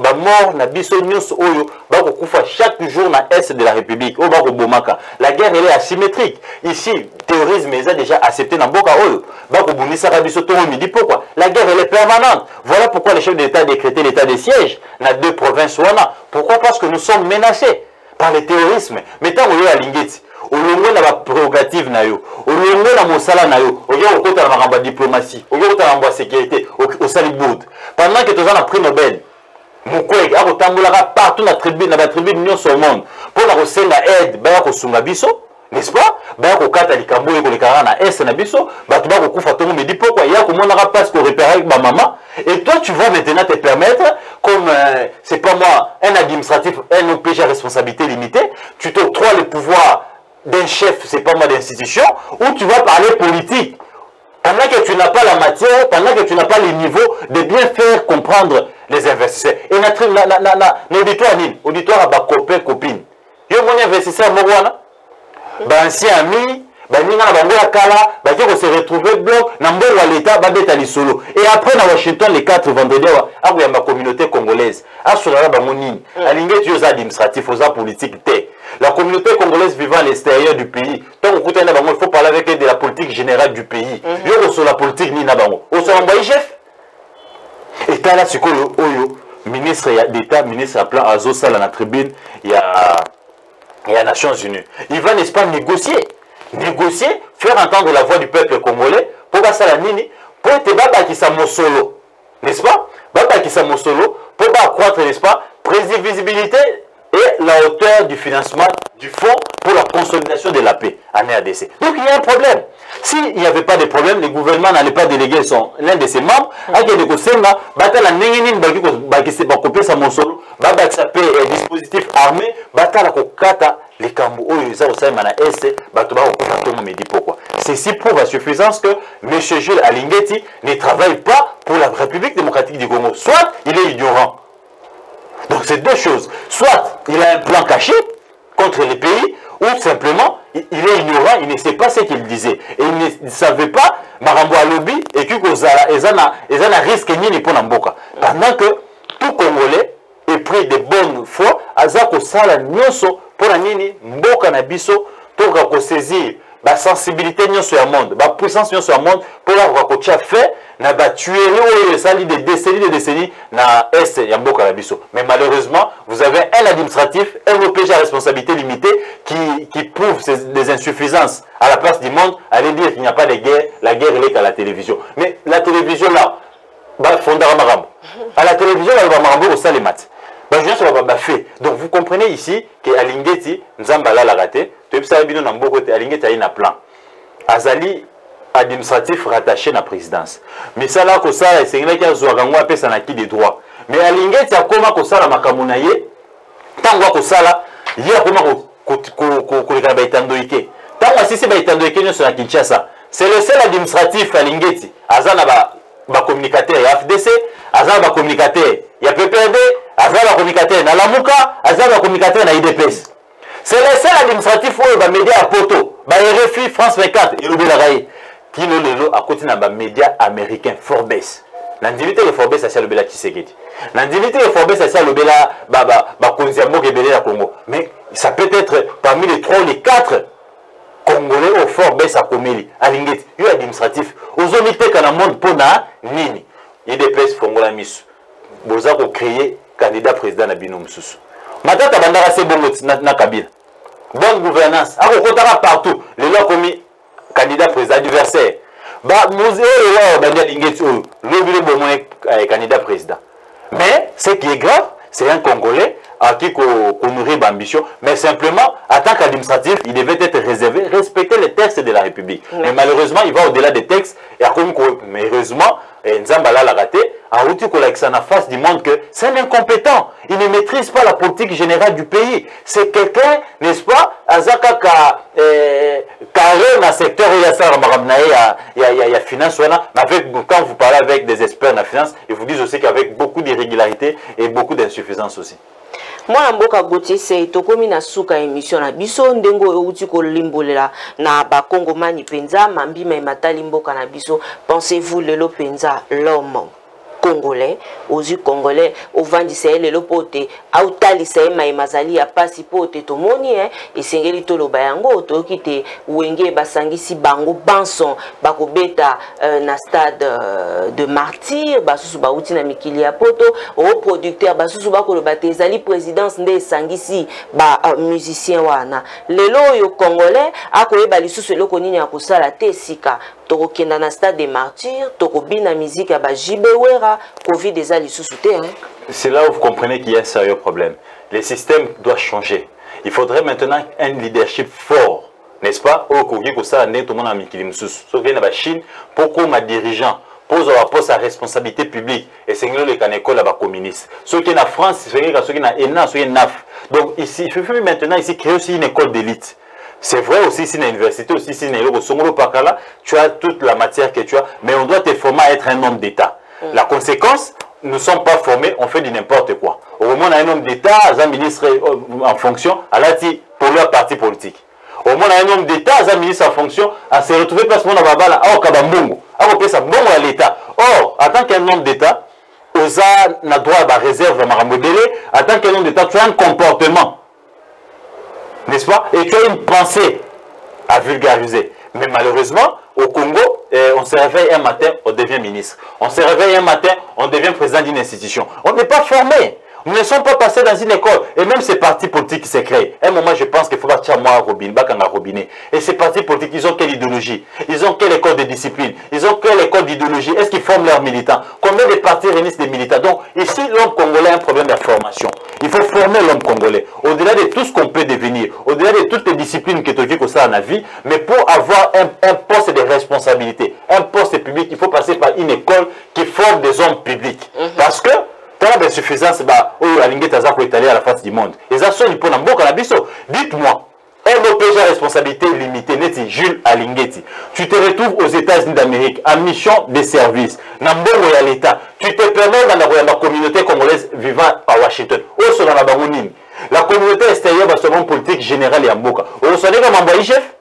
la mort na biso nyonso oyo bako kufa chaque jour na est de la République, au bako bomaka. La guerre elle est asymétrique. Ici, terrorisme est déjà accepté dans Boka oyo. Bako bunisa biso to midi, pourquoi? La guerre elle est permanente. Voilà pourquoi le chef d'État a décrété l'état de siège dans 2 provinces wana. Pourquoi? Parce que nous sommes menacés par le terrorisme. Mais tant que Alingeti olongo na ba prérogative na yo, olongo na mosala na yo, oyo okota na makambo diplomatie, oyo okota na makambo sécurité, au Salibud. Pendant que tu as pris Nobel, Mukwege akotambolaka partout na tribune na ba tribune nyonso au monde pour na kosenga aide ba ko sunga biso, n'est-ce pas? Ba ko kata likambo ko lekara na est na biso, ba to ba ko kufa tongo, me dit pourquoi ya ko monaka parce que repérer avec ma maman. Et toi tu vas maintenant te permettre comme c'est pas moi un administratif, un OPG à responsabilité limitée, tu t'octroies le pouvoir d'un chef, c'est pas moi d'institution, où tu vas parler politique. Pendant que tu n'as pas la matière, pendant que tu n'as pas le niveau de bien faire comprendre les investisseurs. Et notre auditoire à bas copains, copines. Yo mon investisseur, Morwana, ancien ami, Ninga Bangola Kala, qui se retrouver bloc, Nambo à l'État, Babeta Solo. Et après, dans Washington, les 4 vendredis, il y a ma communauté congolaise. À Solara Bamonine, à l'ingénieur aux administratifs, aux politiques, la communauté congolaise vivant à l'extérieur du pays, tant il faut parler avec elle de la politique générale du pays. Il y a sur la politique ni Nabango. Au Solamboy chef. Et là, c'est quoi le ministre d'État, ministre à plan Azosa dans la tribune, il y a Nations Unies. Il va, n'est-ce pas, négocier, faire entendre la voix du peuple congolais pour que ça la nini, pour être baba qui sa solo, n'est-ce pas? Baba qui sa solo, pour accroître, n'est-ce pas, prévisibilité et la hauteur du financement du fonds pour la consolidation de la paix en RDC. Donc il y a un problème. S'il n'y avait pas de problème, le gouvernement n'allait pas déléguer l'un de ses membres à qui de Kosenga, batala nengenin bakise bakopé sa monsolo, babatsa paix et dispositif armé, batala kokata les kambo oyo za osama na est, batoba kokata to medi pourquoi. Ceci prouve à suffisance que M. Jules Alingeti ne travaille pas pour la République démocratique du Congo. Soit il est ignorant. Donc c'est deux choses. Soit il a un plan caché contre les pays, ou simplement il est ignorant, il ne sait pas ce qu'il disait. Et il ne savait pas Marambo Alobi et que Ezana risque ni pour Namboka. Pendant que tout Congolais est pris de bonne foi, Azako Sala Nyoso pour la Nini, Mboka Nabiso, pour saisir la sensibilité sur le monde, la puissance sur le monde, pour la fait, na ba tuer les sali des décennies na est ya mboka na biso. Mais malheureusement, vous avez un administratif, un OPG à responsabilité limitée qui prouve des insuffisances à la place du monde, allez dire qu'il n'y a pas de guerre, la guerre elle est à la télévision. Mais la télévision là, bah fondara marambo. À la télévision elle va marambo au salemat. Bah je ne pas fait. Donc vous comprenez ici que Alingeti Nzambala l'a raté, tu sais bino na mboko te Alingeti a un plan. Azali administratif rattaché à la présidence. Mais ça là, c'est un qui a un acquis des droits. Mais à l'ingé, tu as comment que ça la makamunaye, tant que ça là, il y a comment que les baïtandoïke. Tant que si c'est baïtandoïke, nous sommes à Kinshasa. C'est le seul administratif à l'ingé. Azana ba communicateur, il y a FDC, Azana ba communicateur, il y a PPRD, Azana ba communicateur, na Lamuka, Azana ba communicateur, na IDPS. C'est le seul administratif où il va m'aider à Poto, ba RFI, France 24, et le Bélaraï. Qui lolo à côté d'un média américain Forbes. L'indivité de Forbes c'est le bela Tshisekedi. L'indivité de Forbes c'est le bela Konziambo Kebele la Congo. Mais ça peut être parmi les 3 ou les 4 Congolais au fort baisse à Komeli, à Lingeti, il y a administratif. Aux unités dans le monde pour nini. Il y a des places fongola misu. Vous avez créé candidat président na bino mususu. Maintenant ta bandara c'est bon na Kabila. Bonne gouvernance. A kokotaka partout. Les lois commis candidat président adversaire. Ba musée wa banda Lingeti le bureau bon candidat président. Mais ce qui est grave, c'est un Congolais à qui qu'on nourrit d'ambition, mais simplement, en tant qu'administratif, il devait être réservé, respecter les textes de la République. Mais malheureusement, il va au-delà des textes, et mais heureusement, Nzambala l'a raté, en route qu'on a face du monde que c'est un incompétent. Il ne maîtrise pas la politique générale du pays. C'est quelqu'un, n'est-ce pas, Azaka carré dans le secteur où il y a finance, quand vous parlez avec des experts en finance, ils vous disent aussi qu'avec beaucoup d'irrégularités et beaucoup d'insuffisances aussi. Moi mboka Gauthier c'est tokomi na suka émission na biso ndengo euti ko limbolela na ba Kongomani penza mambima ematali mboka na biso. Pensez-vous lelo penza l'homme Congolais, aux yeux Congolais, au vendisseur le lopote, autali sa ema emazali ya pasi pote tomoni et sengeli tolo bayango to kite wenge basangisi bango banson bako beta na stade de martyr basusu bauti na mikili ya poto au producteur basusu bako le batezali présidence nde sangisi ba musicien wana lelo yo Congolais akoyeba lisusu eloko nini ya kosala te sika toko kenda na stade de martyr toko bina musique ya ba Jibewera Covid des ali sous-souté. C'est là où vous comprenez qu'il y a un sérieux problème. Les systèmes doivent changer. Il faudrait maintenant un leadership fort, n'est-ce pas? Au Congo, ça, tout le monde a mis qu'il y a la Chine, pourquoi ma dirigeant pose sa responsabilité publique et c'est que les canécoles là-bas communistes. Ceux qui sont en France, ceux qui sont en ENA, ceux qui sont en NAF. Donc ici, il faut maintenant ici créer aussi une école d'élite. C'est vrai aussi, si une université, aussi si une école, tu as toute la matière que tu as, mais on doit te former à être un homme d'État. La conséquence, nous ne sommes pas formés, on fait du n'importe quoi. Au moment où on a un homme d'État, un ministre en fonction, à la pour leur parti politique. Au moment où on a un homme d'État, un ministre en fonction, à se retrouver placement dans la balle, à Kabambongo, à repérer ça bon à l'État. Or, en tant qu'un homme d'État, Oza n'a droit à la réserve à Maramodélé, en tant qu'un homme d'État, tu as un comportement, n'est-ce pas? Et tu as une pensée à vulgariser. Mais malheureusement, au Congo, on se réveille un matin, on devient ministre. On se réveille un matin, on devient président d'une institution. On n'est pas formé. Nous ne sommes pas passés dans une école. Et même ces partis politiques qui se créent. À un moment, je pense qu'il faut partir moi à robinet. Et ces partis politiques, ils ont quelle idéologie? Ils ont quelle école de discipline? Ils ont quelle école d'idéologie? Est-ce qu'ils forment leurs militants? Combien de partis réunissent des militants? Donc, ici, l'homme congolais a un problème de formation. Il faut former l'homme congolais. Au-delà de tout ce qu'on peut devenir, au-delà de toutes les disciplines que tu as dans la vie, mais pour avoir un poste de responsabilité, un poste public, il faut passer par une école qui forme des hommes publics. Parce que, quand la insuffisance, est allé à la face du monde. Et ça, dites-moi, un OPG à responsabilité limitée, Neti Jules Alingeti. Tu te retrouves aux États-Unis d'Amérique en mission de service. Nambongo ya l'État. Tu te permets dans la communauté congolaise vivant à Washington. Où sont la Bamounine? La communauté extérieure va se rendre politique générale et en Boka. Où sont les gars, chef?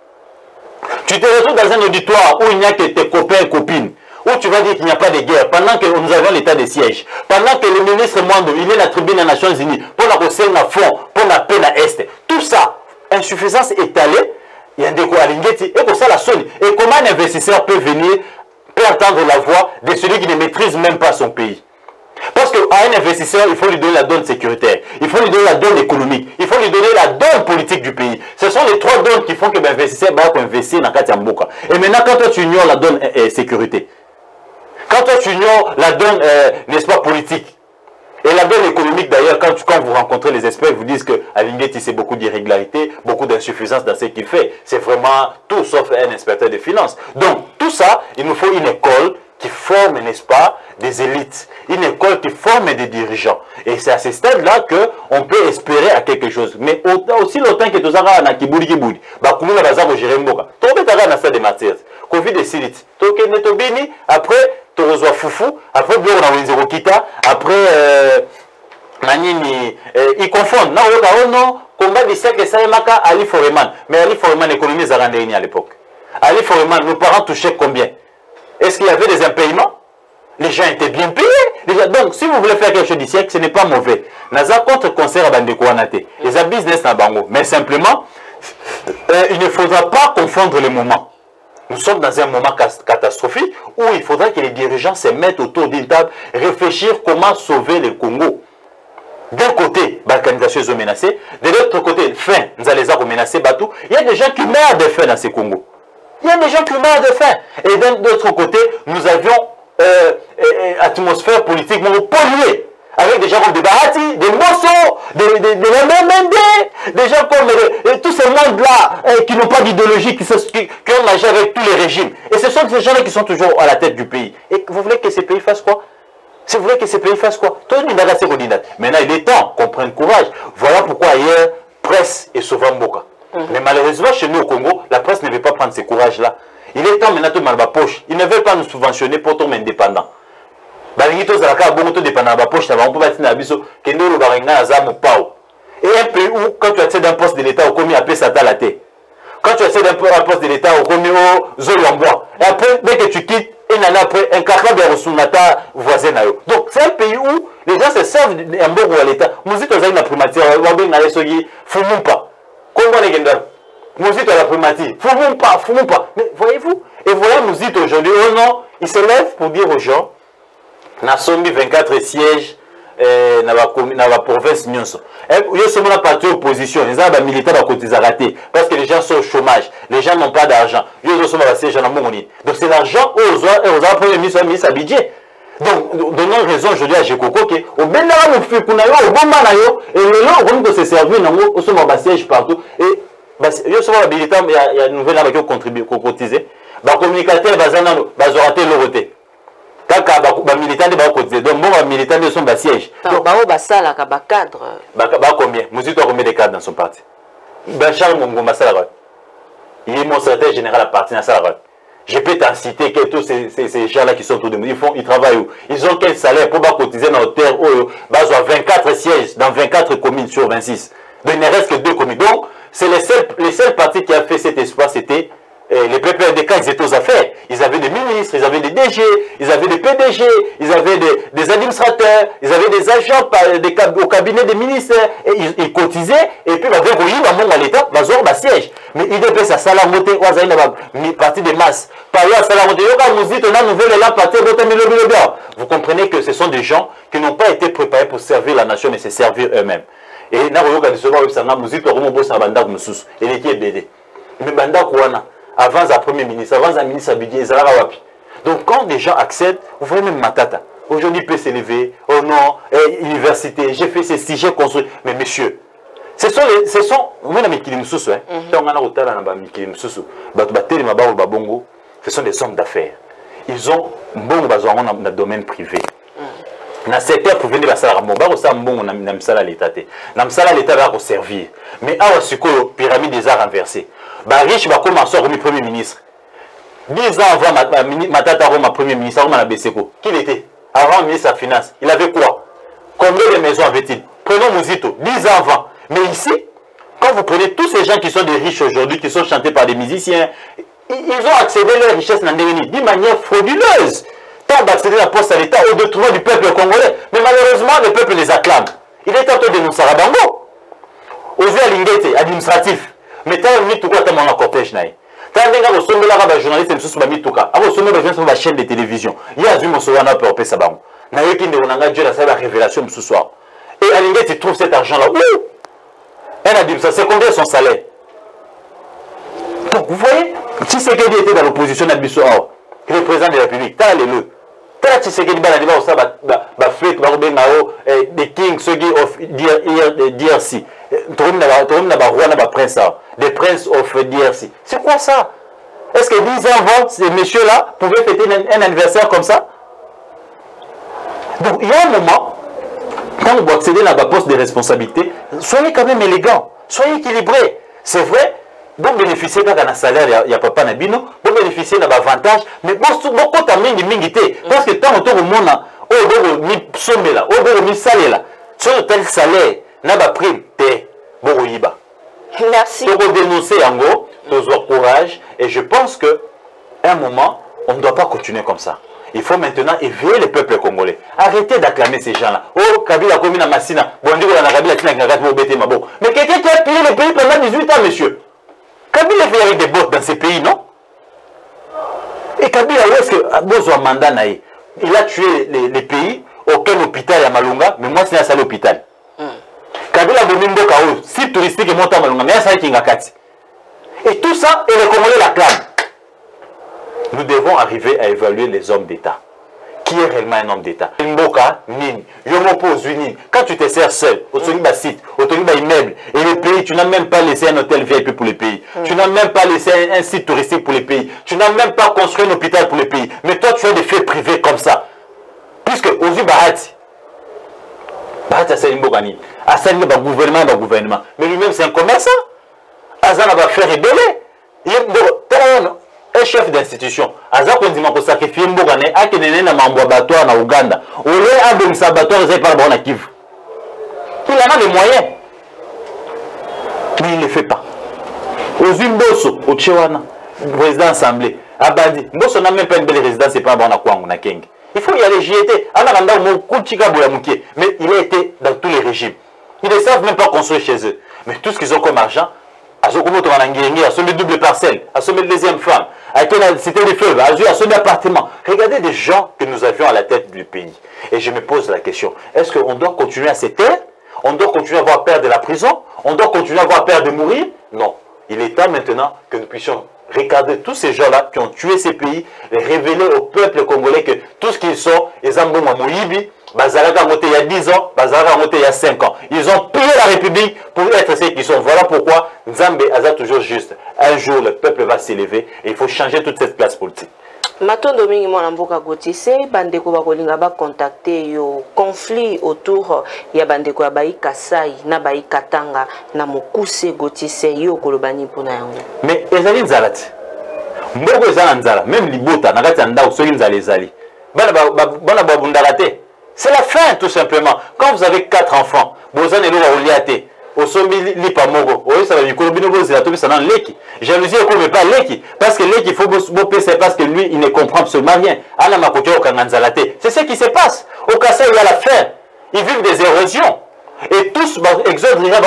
Tu te retrouves dans un auditoire où il n'y a que tes copains et copines. Où tu vas dire qu'il n'y a pas de guerre, pendant que nous avons l'état de siège, pendant que le ministre Mwando, il est la tribune des Nations Unies, pour la recette à fond, pour la paix à Est. Tout ça, insuffisance étalée, il y a des quoi à Lingeti, et pour ça la sonne. Et comment un investisseur peut venir, peut entendre la voix de celui qui ne maîtrise même pas son pays? Parce qu'à un investisseur, il faut lui donner la donne sécuritaire, il faut lui donner la donne économique, il faut lui donner la donne politique du pays. Ce sont les trois donnes qui font que l'investisseur va investir dans Katiamboka. Et maintenant, quand toi tu ignores la donne sécurité, quand toi tu ignores la donne, n'est-ce pas, politique, et la donne économique d'ailleurs, quand vous rencontrez les experts, ils vous disent qu'à Lingeti, c'est beaucoup d'irrégularités, beaucoup d'insuffisance dans ce qu'il fait. C'est vraiment tout sauf un inspecteur des finances. Donc, tout ça, il nous faut une école qui forme, n'est-ce pas, des élites. Une école qui forme des dirigeants. Et c'est à ce stade-là qu'on peut espérer à quelque chose. Mais aussi longtemps que tu as un kiburi kiburi, bakumuna bazako gérer mboka. Tu as un stade de matière. Covid et silite. Tu as après, tu reçois foufou. Après, tu as kita. Après, ils confondent. Non, combat de siècle, ça est maka Ali Foreman. Mais Ali Foreman économise à rendre à l'époque. Ali Foreman, nos parents touchaient combien? Est-ce qu'il y avait des impayements? Les gens étaient bien payés. Donc, si vous voulez faire quelque chose du siècle, ce n'est pas mauvais. Naza contre concert à Bandeko Anate. Les business na bango. Mais simplement, il ne faudra pas confondre les moments. Nous sommes dans un moment catastrophique où il faudra que les dirigeants se mettent autour d'une table, réfléchir comment sauver le Congo. D'un côté, balkanisation est menacée, de l'autre côté, faim, nous allons les menacer, Batou. Il y a des gens qui meurent de faim dans ces Congo. Il y a des gens qui meurent de faim. Et d'un autre côté, nous avions atmosphère politique polluée. Avec des gens comme des Bahati, des Mosso, des MMD, des gens comme tous ces mondes-là qui n'ont pas d'idéologie, qui ont nagé avec tous les régimes. Et ce sont ces gens-là qui sont toujours à la tête du pays. Et vous voulez que ces pays fassent quoi? Si vous voulez que ces pays fassent quoi? Maintenant, il est temps qu'on prenne courage. Voilà pourquoi ailleurs, presse est sauvant Mboka. Mais malheureusement, chez nous au Congo, la presse ne veut pas prendre ces courages-là. Il est temps maintenant de mettre ma poche. Ils ne veulent pas nous subventionner pour tomber indépendants. Et un pays où, quand tu accèdes à un poste de l'État, au commis appelé ça à la tête. Quand tu accèdes à un poste de l'État, au commis au Zoliambois. Et après, dès que tu quittes, une année après, un cacao de Rosunata voisin. Donc, c'est un pays où les gens se servent d'un bon à l'État. Nous sommes dans la primature, nous sommes dans les Fumumpa. Comment les gens nous sommes dans la primature. Fumumpa. Mais voyez-vous, et voilà, nous sommes aujourd'hui, oh non, ils se lèvent pour dire aux gens, nous sommes 24 sièges dans la province Nyonso. Il y a la partie opposition, les gens militaires ont raté parce que les gens sont au chômage, les gens n'ont pas d'argent. Donc c'est l'argent aux premiers ministres à budget. Donc, donnons raison aujourd'hui à Jekoko que au Benara au Bomanayo et le long de se servir au sommet de siège partout. Et il y a une nouvelle qui ont contribué, qui ont cotisé. Les communicateurs ont raté le côté. Les militants de côté. Donc, les militants de son siège. Donc, cadre. Combien? Mouzito a combien de cadres dans son parti? Charles Mongo Salara. Il est mon secrétaire général à partir de Salara. Je peux t'en citer que tous ces gens-là qui sont autour de nous, ils travaillent où? Ils ont quel salaire pour cotiser dans la terre où ils ont 24 sièges dans 24 communes sur 26. Donc il ne reste que 2 communes. Donc c'est les seuls partis qui ont fait cet espoir, c'était les PPRD quand ils étaient aux affaires. Ils avaient des ministres, ils avaient des DG, ils avaient des PDG, ils avaient des administrateurs, ils avaient des agents au cabinet des ministères, et ils cotisaient, et puis ils à l'État, ils ont un siège. Mais il devait ça salamoté, partie des masses. Vous comprenez que ce sont des gens qui n'ont pas été préparés pour servir la nation, mais se servir eux-mêmes. Et avant un premier ministre, avant un ministre à budget, donc quand des gens accèdent, vous voyez même Matata. Aujourd'hui, il peut s'élever, oh non, université, j'ai fait ceci, j'ai construit. Mais messieurs, ce sont, ce sont des hommes d'affaires. Ils ont bon besoin dans le domaine privé. Dans le secteur privé, ils ont l'État. L'État va servir. Mais à la pyramide des arts renversée. Riche va commencer à remettre premier ministre. 10 ans avant Matata Roma premier ministre, qui il était? Avant ministre de la Finance, il avait quoi? Combien de maisons avait-il? Prenons Mouzito, 10 ans avant. Mais ici, quand vous prenez tous ces gens qui sont des riches aujourd'hui, qui sont chantés par des musiciens, ils ont accédé à leur richesse d'une manière frauduleuse. Tant d'accéder à la poste à l'État au détriment du peuple congolais. Mais malheureusement, le peuple les acclame. Il est en train de dénoncer Rabango. Aux yeux à l'ingété, administratif. Mais tant que tout le monde a cortège. Tant que vous avez des journalistes qui sont mis tout cas. Vous avez des chaînes de télévision. Il y a des gens qui ont un peu de sabon. Il y a des gens qui ont la révélation ce soir. Et à l'ingété, tu trouves cet argent-là. Où? Un administrateur, c'est combien son salaire? Donc vous voyez, Tshisekedi était dans l'opposition à Bissau, le président de la République. T'as le. T'as Tshisekedi dans la fête, des kings, ceux qui of DRC. Des princes of DRC. C'est quoi ça? Est-ce que 10 ans avant, ces messieurs-là pouvaient fêter un anniversaire comme ça? Donc il y a un moment, quand vous accédez à la poste de responsabilité, soyez quand même élégants, soyez équilibrés. C'est vrai, vous bénéficiez d'un salaire, il n'y a pas Nabino, vous bénéficiez d'un avantage, mais beaucoup de mingité. Parce que tant que tout le monde a, sur tel salaire, n'a pas pris, merci. Pour dénoncer en gros, toujours courage, et je pense qu'à un moment, on ne doit pas continuer comme ça. Il faut maintenant éveiller le peuple congolais. Arrêtez d'acclamer ces gens-là. Oh, Kabila Komina Massina. Bon, on dit qu'on a Kabila Tina Gagati Maboko. Mais quelqu'un qui a payé le pays pendant 18 ans, monsieur. Kabila vit avec des bottes dans ces pays, non? Et Kabila, où est-ce que Bozo mandat naï? Il a tué les pays, aucun hôpital à Malunga, mais moi c'est un seul hôpital. Kabila Bomimbo Kao, site touristique et montant à Malunga, mais ça Kingakati. Et tout ça, et les Congolais l'acclament. Nous devons arriver à évaluer les hommes d'État. Qui est réellement un homme d'État? Mboka, Nini, Yomopose, Nini. Quand tu te sers seul, au site, au immeuble, et le pays, tu n'as même pas laissé un hôtel VIP pour les pays. Tu n'as même pas laissé un site touristique pour les pays. Tu n'as même pas construit un hôpital pour les pays. Mais toi, tu as des faits privés comme ça. Puisque, Ozu Bahati, Bahati a Salim Bogani, a Salim gouvernement. Mais lui-même, c'est un commerçant. Azana va faire rebeller. Un chef d'institution, Azak on dit qu'on sacrifie Mbogane, a qui n'est pas un abattoir en Ouganda. Au lieu d'un abattoir, c'est pas bon à Kivu. Il en a les moyens. Mais il ne le fait pas. Aux Mbosso, au Tchewana, président assemblée, Abadi, Mbosso n'a même pas une belle résidence, c'est pas bon à Kwang, na Keng. Il faut y aller, j'y étais. Mais il a été dans tous les régimes. Ils ne savent même pas construire chez eux. Mais tout ce qu'ils ont comme argent, à ce moment à sommet double parcelle, à sommet de deuxième femme, à la cité des fleuves, à sommet d'appartement. Regardez des gens que nous avions à la tête du pays. Et je me pose la question, est-ce qu'on doit continuer à se taire? On doit continuer à avoir peur de la prison? On doit continuer à avoir peur de mourir? Non. Il est temps maintenant que nous puissions regarder tous ces gens-là qui ont tué ces pays, et révéler au peuple congolais que tout ce qu'ils sont, ils ont bon à Moïbi, Bazalaka monté il y a 10 ans, Bazalaka monté il y a 5 ans. Ils ont pillé la République pour être ceux qui sont. Voilà pourquoi Nzambe a toujours juste. Un jour, le peuple va s'élever et il faut changer toute cette classe politique. Matondo mingi mwana mboka Gotise bandeko bakolinga ba contacter yo conflit autour ya bandeko ya Bayi Kasai na Bayi Katanga na Mokuse Gotise yo kolobani pona yango. Mais ezali nzalati. Mboko ezala nzala, même libota na kati ya ndako soki nzala ezali. Bana babundalate. C'est la fin, tout simplement. Quand vous avez 4 enfants, vous avez des jalousie ne pas Leki. Parce que Leki, il faut c'est parce que lui, il ne comprend absolument rien. C'est ce qui se passe. Au Kassai, il y a la faim. Ils vivent des érosions. Et tous, exode, il y a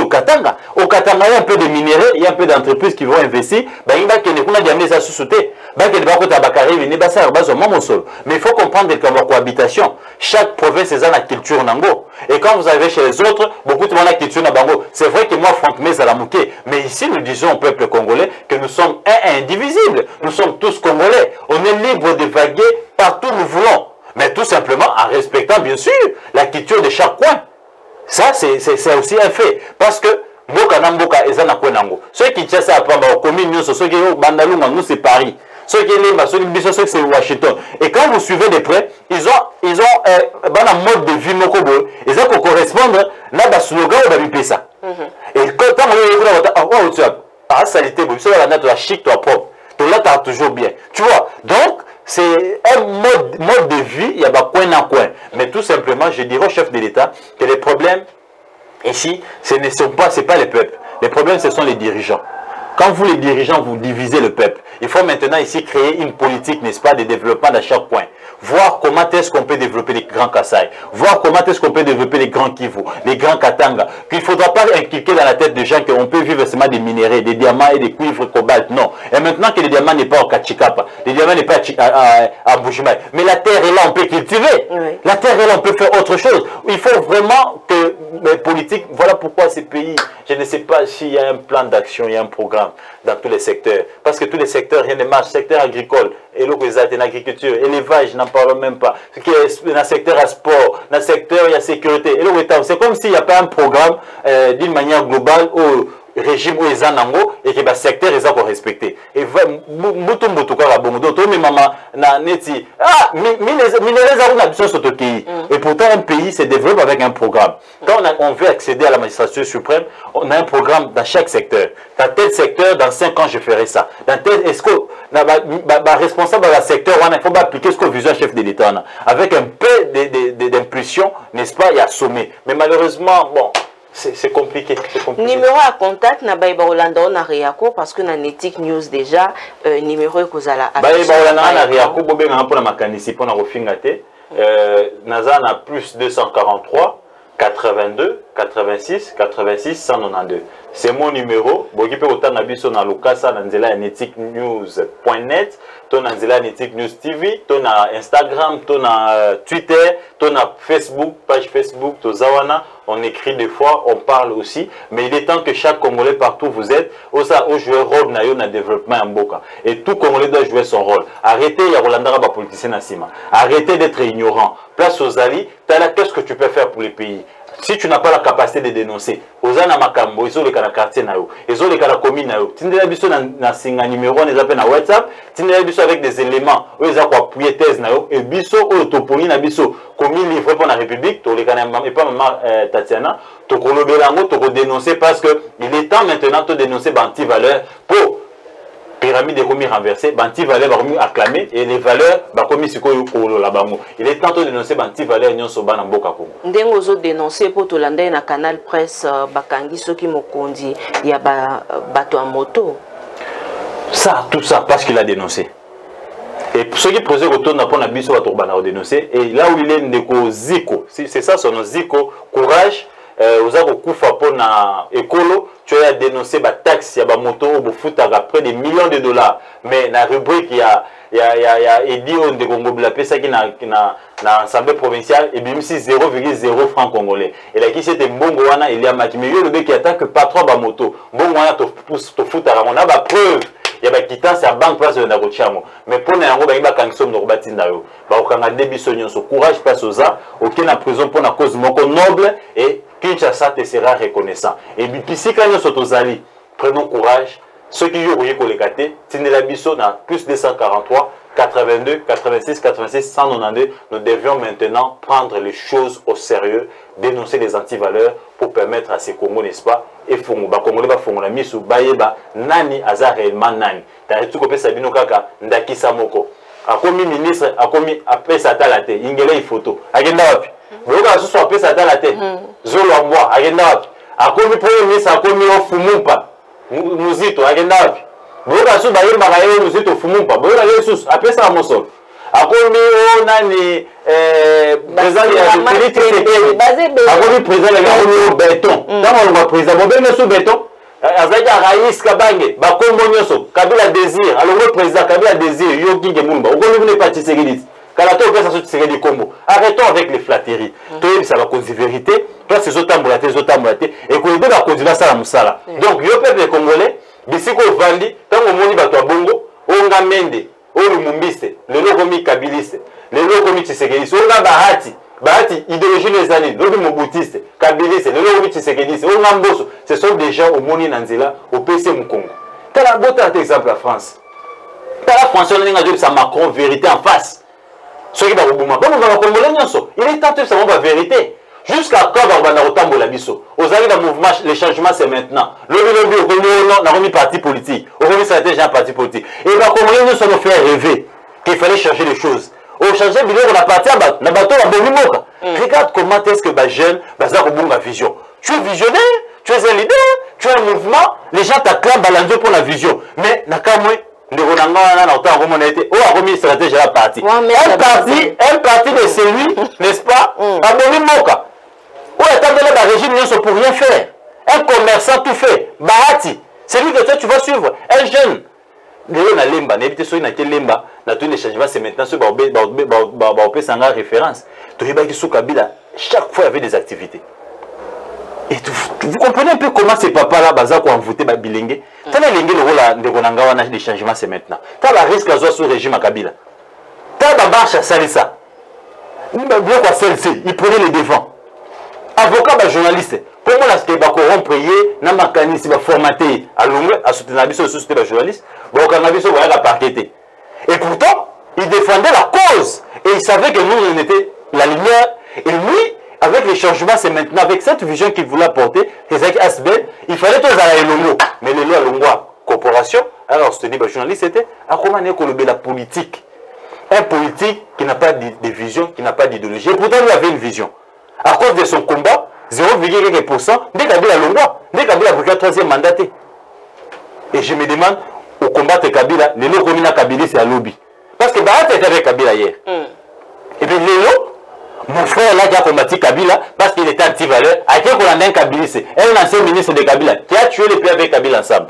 au Katanga. Au Katanga, il y a un peu de minéraux, il y a un peu d'entreprises qui vont investir. Mais il faut comprendre que la cohabitation, chaque province a une culture nango. Et quand vous arrivez chez les autres, beaucoup de monde a une culture nango. C'est vrai que moi, Franck Mez à la Mouké, mais ici, nous disons au peuple congolais que nous sommes indivisibles. Nous sommes tous congolais. On est libre de vaguer partout où nous voulons. Mais tout simplement en respectant, bien sûr, la culture de chaque coin. Ça, c'est aussi un fait. Parce que, Mboka na Mboka, ezana kwenango. Ceux qui tient ça à prendre aux communes, ceux qui ont Bandalunga, nous c'est Paris. Ceux qui ont ceux qui c'est Washington. Et quand vous suivez de près, ils ont un mode de vie mokobo. Ils ont qu'on correspondre là bas slogan ou bapesa. Et quand on dit ah salité, vous savez la nature chic, toi propre. Toi là t'as toujours bien. Tu vois. Donc c'est un mode de vie, il y a pas coin en coin. Mais tout simplement, je dirais au chef de l'État que les problèmes ici, ce ne sont pas, c'est pas les peuples. Les problèmes, ce sont les dirigeants. Quand vous, les dirigeants, vous divisez le peuple, il faut maintenant ici créer une politique, n'est-ce pas, de développement à chaque coin. Voir comment est-ce qu'on peut développer les grands Kassai. Voir comment est-ce qu'on peut développer les grands Kivu, les grands Katanga. Qu'il ne faudra pas inculquer dans la tête des gens qu'on peut vivre seulement des minéraux, des diamants et des cuivres, cobalt. Non. Et maintenant que les diamants n'est pas au Kachikapa, les diamants n'est pas à Bujimaï. Mais la terre est là, on peut cultiver. Oui. La terre est là, on peut faire autre chose. Il faut vraiment que les politiques, voilà pourquoi ces pays, je ne sais pas s'il y a un plan d'action, il y a un programme dans tous les secteurs. Parce que tous les secteurs, rien ne marche. Secteur agricole, et l'agriculture, élevage, n'en parlons même pas. Dans le secteur à sport, dans le secteur, il y a sécurité. C'est comme s'il n'y a pas un programme d'une manière globale au régime où ils ont et que le secteur est respecté. Et et pourtant un pays se développe avec un programme. Quand on veut accéder à la magistrature suprême, on a un programme dans chaque secteur. Dans tel secteur, dans 5 ans, je ferai ça. Dans tel, est-ce que responsable de la secteur, il faut appliquer ce que vision chef de l'État avec un peu d'impulsion, n'est-ce pas, il y a sommet. Mais malheureusement, bon. C'est compliqué, Numéro à contact na Baïba Olanda on a Riako parce que na Netic News déjà numéro kozala. Baïba Olanda na Riako bobenga pour la makanisi pour na refingate. Naza na plus 243 82 86 86 192. C'est mon numéro. Boki pe autant nabiso na lokasa na nzela news.net, ton na nzela News TV, ton na Instagram, ton na Twitter, ton na Facebook, page Facebook to Zawana. On écrit des fois, on parle aussi, mais il est temps que chaque Congolais partout où vous êtes, au jouer rôle na yo na développement en boka. Et tout Congolais doit jouer son rôle. Arrêtez ya Rolandara ba politicien na sima. Arrêtez d'être ignorant. Place aux alliés, qu'est-ce que tu peux faire pour les pays? Si tu n'as pas la capacité de dénoncer, Ozana Makambo, ils ont les quartier na yo, ils ont les commune na yo. Tindela biso na singa numéro, on les appelle na WhatsApp. Tindela biso avec des éléments, ils ont appuyer thèse na yo. Et biso autoponi na biso, commune livré pour la République, to les canam et pas maman Tatiana, to kolobelango, to dénoncer parce que il est temps maintenant de dénoncer anti-valeur pour pyramide est commis renversée, anti-valeur va commis acclamé et les valeurs va commis ce qu'on la bango. Il est temps de dénoncer anti-valeur nyon so bana mboka Congo. Ndengo zo dénoncer pour to landa na canal presse bakangi soki mokondi ya bato a moto. Ça tout ça parce qu'il a dénoncé. Et ceux qui posent retour n'a pas na biso va to bana dénoncer et là où il est ndeko Ziko, c'est ça son Ziko courage. Vous avez kufa pour na écolo, tu as dénoncé ba taxe ya ba moto au foot à près de millions de dollars. Mais la rubrique il y a Edi on de Congo la pesa qui na assemblée provinciale et bien si 0,0 francs congolais. Et là qui c'était mbongo wana il y a makimio le qui attaque patron ba moto. Mbongo wana to foot à on a ba preuve. Il y a des quittance à banque place de Nagochamo. Mais pour les gens qui ont kangisom no batinda yo. Ba okanga débiso nyonso courage passe aux a aucun na prison pour la cause moko noble et Kinshasa te sera reconnaissant. Et puis si quand nous sommes aux alliés, prenons courage. Ceux qui ont eu les gâtés, Tindela Bisso dans plus 243 82 86 86 192. Nous devions maintenant prendre les choses au sérieux, dénoncer les antivaleurs pour permettre à ces Congos, n'est-ce pas, et Congolais ba fongola misu bayeba nani aza réellement nani. T'as tout copié Sabino Kaka ndakisa moko. Akomi ministre, akomi apesa talate, ingele i photo. Agenda wapi? Boka susu apesa talate. Zolo ambwa agenda wapi? Akomi premier ministre akomi ofumumpa. Muzito agenda wapi? Boka susu bayemba kayo muzito ofumumpa. Boka Yesus apesa mosolo. Akomi o nani président ya Philippe akomi président ya béton. Dans le président bobé sous béton. Azaki Raïs Kabange, Bakombo Nyoso, Kabila Désir, alors le président Kabila Désir, Yogi Gemumba, on ne pas Tshisekedi. Kalato opesa so Tshisekedi Kombo. Arrêtons avec les flatteries. Toi ça va cause vérité, toi c'est zotambolate, et qu'on doit continuer ça la musala. Donc yo peuple congolais, bisiko vandi, tango moni bato bongo, onga mende, o lumumbiste, le lokomi kabiliste, le lokomi Tshisekedi, onga bahati. Bahati, idéologie les années, l'homme moboutiste, kabiliste, le lokomi Tshisekedi, onga mboso, ce sont des gens au Moni Nanzela, au PC Mukongo. T'as la beauté d'un exemple la France. T'as la France, on a dit ça Macron, vérité en face. Ce qui va au Bouma, il est temps de savoir la vérité. Jusqu'à quand on va autant la biso. Aux avis d'un mouvement, le changement c'est maintenant. Le lobby on a remis parti politique, on a remis stratégie en parti politique. Et bah comme nous sommes fait rêver qu'il fallait changer les choses. Au changer billet on a parti à la bateau à Bonimoka. Regarde comment est-ce que les jeunes bazar au bout ma vision. Tu es visionnaire, tu es un leader, tu es un mouvement, les gens t'acclament balancer pour la vision. Mais nakamwe de Ronanga na autant comme on a été au remis stratégie à la parti. Un parti de celui, n'est-ce pas, à Bonimoka. Où est-ce que le régime ne pour rien faire? Un commerçant tout fait, Bahati, c'est lui que toi tu vas suivre, un jeune. Léon na lemba, n'habite sur une lemba, na tous les changements c'est maintenant ce baobé sans référence. Tu vois que sous Kabila, chaque fois il y avait des activités. Et vous comprenez un peu comment ces papas-là, bazar ont voté Bilingue. T'as la lingue le rôle de Ronanga, des changements c'est maintenant. T'as la risque à jouer sous le régime à Kabila. T'as la marche à Salissa. Il prenait les devants. Avocat, journaliste. Comment est-ce que vous corrompre, na mécanisme va formater à l'onglet, à soutenir la société de journaliste, vous avez la parqueté. Et pourtant, il défendait la cause. Et il savait que nous, on était la lumière. Et lui, avec les changements, c'est maintenant, avec cette vision qu'il voulait apporter, il fallait tous aller à l'ongo. Mais le loi l'ongoa corporation, alors soutenir le journaliste, c'était à comment on la politique. Un politique qui n'a pas de vision, qui n'a pas d'idéologie. Et pourtant, il avait une vision. À cause de son combat, 0,1%, dès Kabila Longwa, dès Kabila a pris le 3e mandaté. Et je me demande, au combat de Kabila, les lots comme Kabila, c'est un lobby. Parce que Barat était avec Kabila hier. Et bien, les lots, mon frère là qui a combattu Kabila parce qu'il était anti-valeur, à qui Kolanda un Kabiliste, un ancien ministre de Kabila, qui a tué les pays avec Kabila ensemble.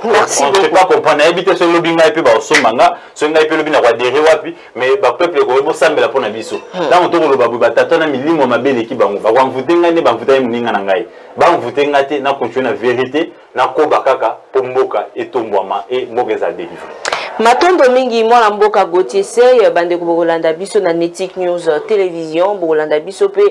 Merci on ne peut pas comprendre. Habiter sur le binga et puis au somanga, sur le binga bina wadere wapi, mais le peuple ko bo sambela pona biso. Là on toko lo babu batata na milimo mabele ki bango. Ba mvutenga ne ba mvuta muninga na ngai. Ba mvutenga te na continuer na vérité na ko bakaka pomboka etombwama et mboka délivrer. Matondo mingi mwana mboka Gauthier Seye bande kubolanda biso na Netic News télévision bolanda biso pe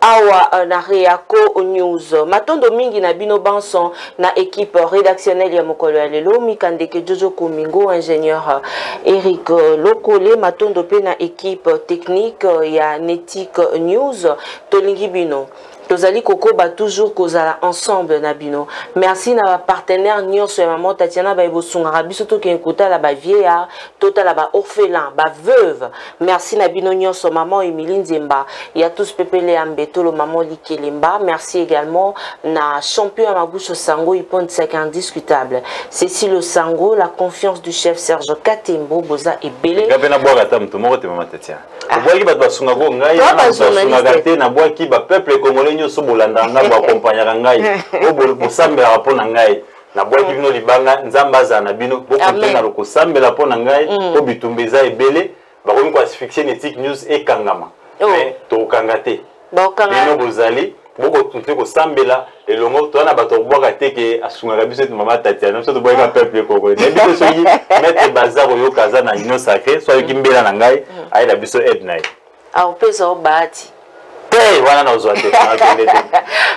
awa na Reako News. Matondo mingi na bino banson na équipe rédactionnelle ya mokolo ya lelo Mikandeke Jojo Komingo ingénieur Eric Lokole matondo pe na équipe technique ya Netic News tolingi bino. Tozali kokoba toujours kozala ensemble na bino. Merci na partenaire nyonso ya maman Tatiana ba bosunga biso to kenkota la ba vieillard, tota la ba orphelin, ba veuve. Merci na bino nyonso maman Emilie Nzemba, ya tous pepele ambetolo maman Likelemba. Merci également na champion à Mabucho Sango Ipon c'est indiscutable. Cécile Sango, la confiance du chef Serge Katembo Boza et Belé. Gabena boga tam to moko te maman Tatiana. Boa ki ba basunga go ngai na basunga gate na boa ki ba peuple congolais nyo so bolanda nga ba accompagner ngai o bo sambela pona ngai na boa ki bino libanga nzamba za na bino bo kontena lo ko sambela pona ngai o bitumbeza ebele ba ko ko asphyxie Netic News e kangama mais to kangate ba kangama bino bozali boko tunte ko sambela elongo to na bato boka teke asunga biso mama Tatiana so to boka peuple congolais na biso soki mettre bazar yo kaza na union sacrée so yo kimbela na ngai ai la biso aide nai a opesa obati.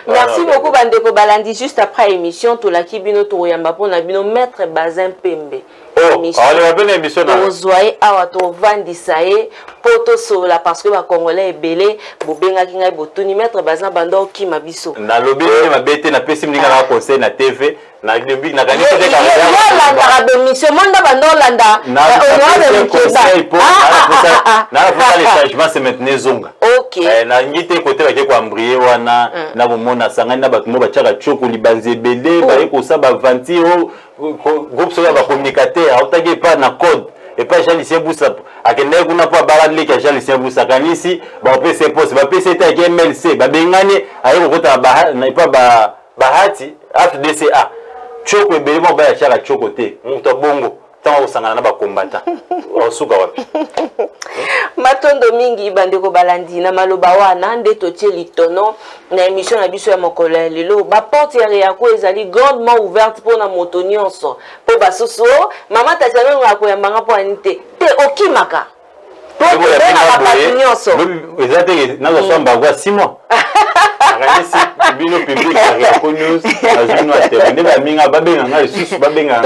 Merci beaucoup Bandeko Balandi. Juste après l'émission, tout la kibino to yamba pour na bino maître Bazin Pembe. Émission. Ozoye awa to vandi sae poto sola parce que ba congolais belé bobenga kinga botuni maître Bazin bando ki mabiso. Na lobby ma bete na pesi mninga na conseil na TV na lobby na gani te ka. La émission monde bando landa. Na les changements c'est maintenant zonga. OK. Na ngite côté ba ke ko ambrier wana na bomona sanga na bato mo ba tchaka choko libanze belé ba ko sa ba vantiro groupe sur la communicateur autaki pas na code et pas Jean Lucien Boussa akende kuna pa baradle ka Jean Lucien Boussa kanisi ba PC poste ba PC ta ke MLC ba bengani ayi ko ta ba na pas ba bahati FDCA choko ebele mo ba ya chaka choko te muto bongo tant osangana na ba combattant osuka wapi Matondo mingi bandeko balandi na maloba wana nde totie litono na émission na biso ya mokolo lelo ba porte ya Reako ezali grandement ouverte pour na moto nyonso po basoso mama Tatiana ngako ya mbanga po anite te okimaka po te na ba nyonso ezate na zo samba kwa 6 mois Akanisi bino public ya Reako News azino aterene ba minga babenga ngai susu babenga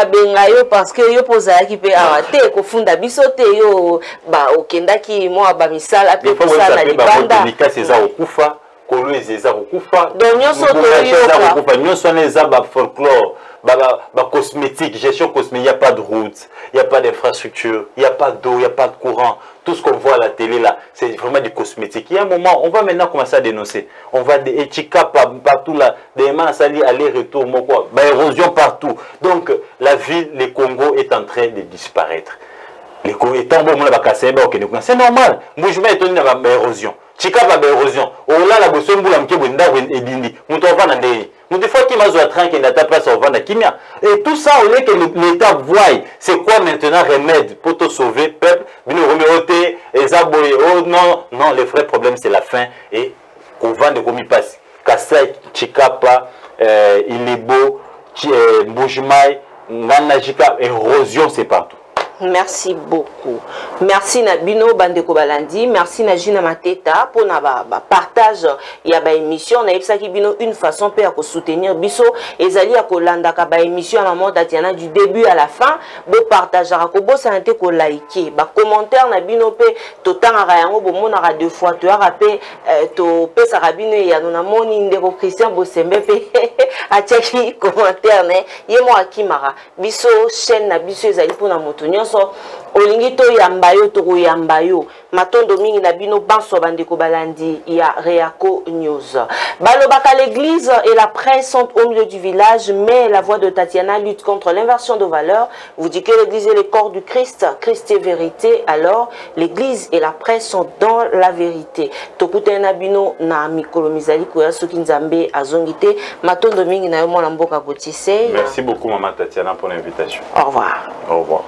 benga yo parce que yo poza ki pe awa te ko funda biso te yo ba okendaki mo ba misala pe ko sala libanda ni kasi za okufa kolo ezeza okufa donc nyoso to yo okufa nyoso na za ba folklore ba cosmétique gestion cosmétique il y a pas de route il y a pas d'infrastructure il y a pas d'eau il y a pas de courant tout ce qu'on voit à la télé là c'est vraiment du cosmétique il y a un moment on va maintenant commencer à dénoncer on va des échika partout là des mansali aller-retour moko ba érosion partout donc la ville le Congo est en train de disparaître les Congo étant bon la bakaseba okene c'est normal mouvement est tenu na ba érosion chika ba érosion ola la bosombu la mkebo ndako edindi muto va na ndei nous fois qui m'a joué à train qui n'a pas place au vent kimia et tout ça on est que l'état voit c'est quoi maintenant remède pour te sauver peuple bino reméoté et zaboye oh non le vrai problème c'est la faim et qu'on vend de komi passe Kasai Chikapa il est beau Mbujimai Nganajika érosion c'est partout. Merci beaucoup. Merci na bino bandeko balandi, merci na Gina Mateta pour na ba partage ya ba émission na epsaki bino une façon pe à soutenir biso ezali ya kolanda ka ba émission à maman Tatiana du début à la fin, bo partager ko bo santé ko liker, ba commentaire na bino pe to tanga yango bo monaka deux fois to rapé to pesa rabino ya na moni ndeko Christian Bosembe pe a cheki commentaire ne yemo akimara biso chaîne na biso ezali pour na motonyo nyonso olingi to yamba yo to yamba yo matondo mingi na bino banso bandeko balandi ya Reaco News. Balobaka l'église et la presse sont au milieu du village, mais la voix de Tatiana lutte contre l'inversion de valeurs. Vous dites que l'église est le corps du Christ, Christ est vérité, alors l'église et la presse sont dans la vérité. Tokute na bino na mikolo mizali koya soki nzambe azongite matondo mingi na yo mwana mboka botise. Merci beaucoup maman Tatiana pour l'invitation. Au revoir. Au revoir.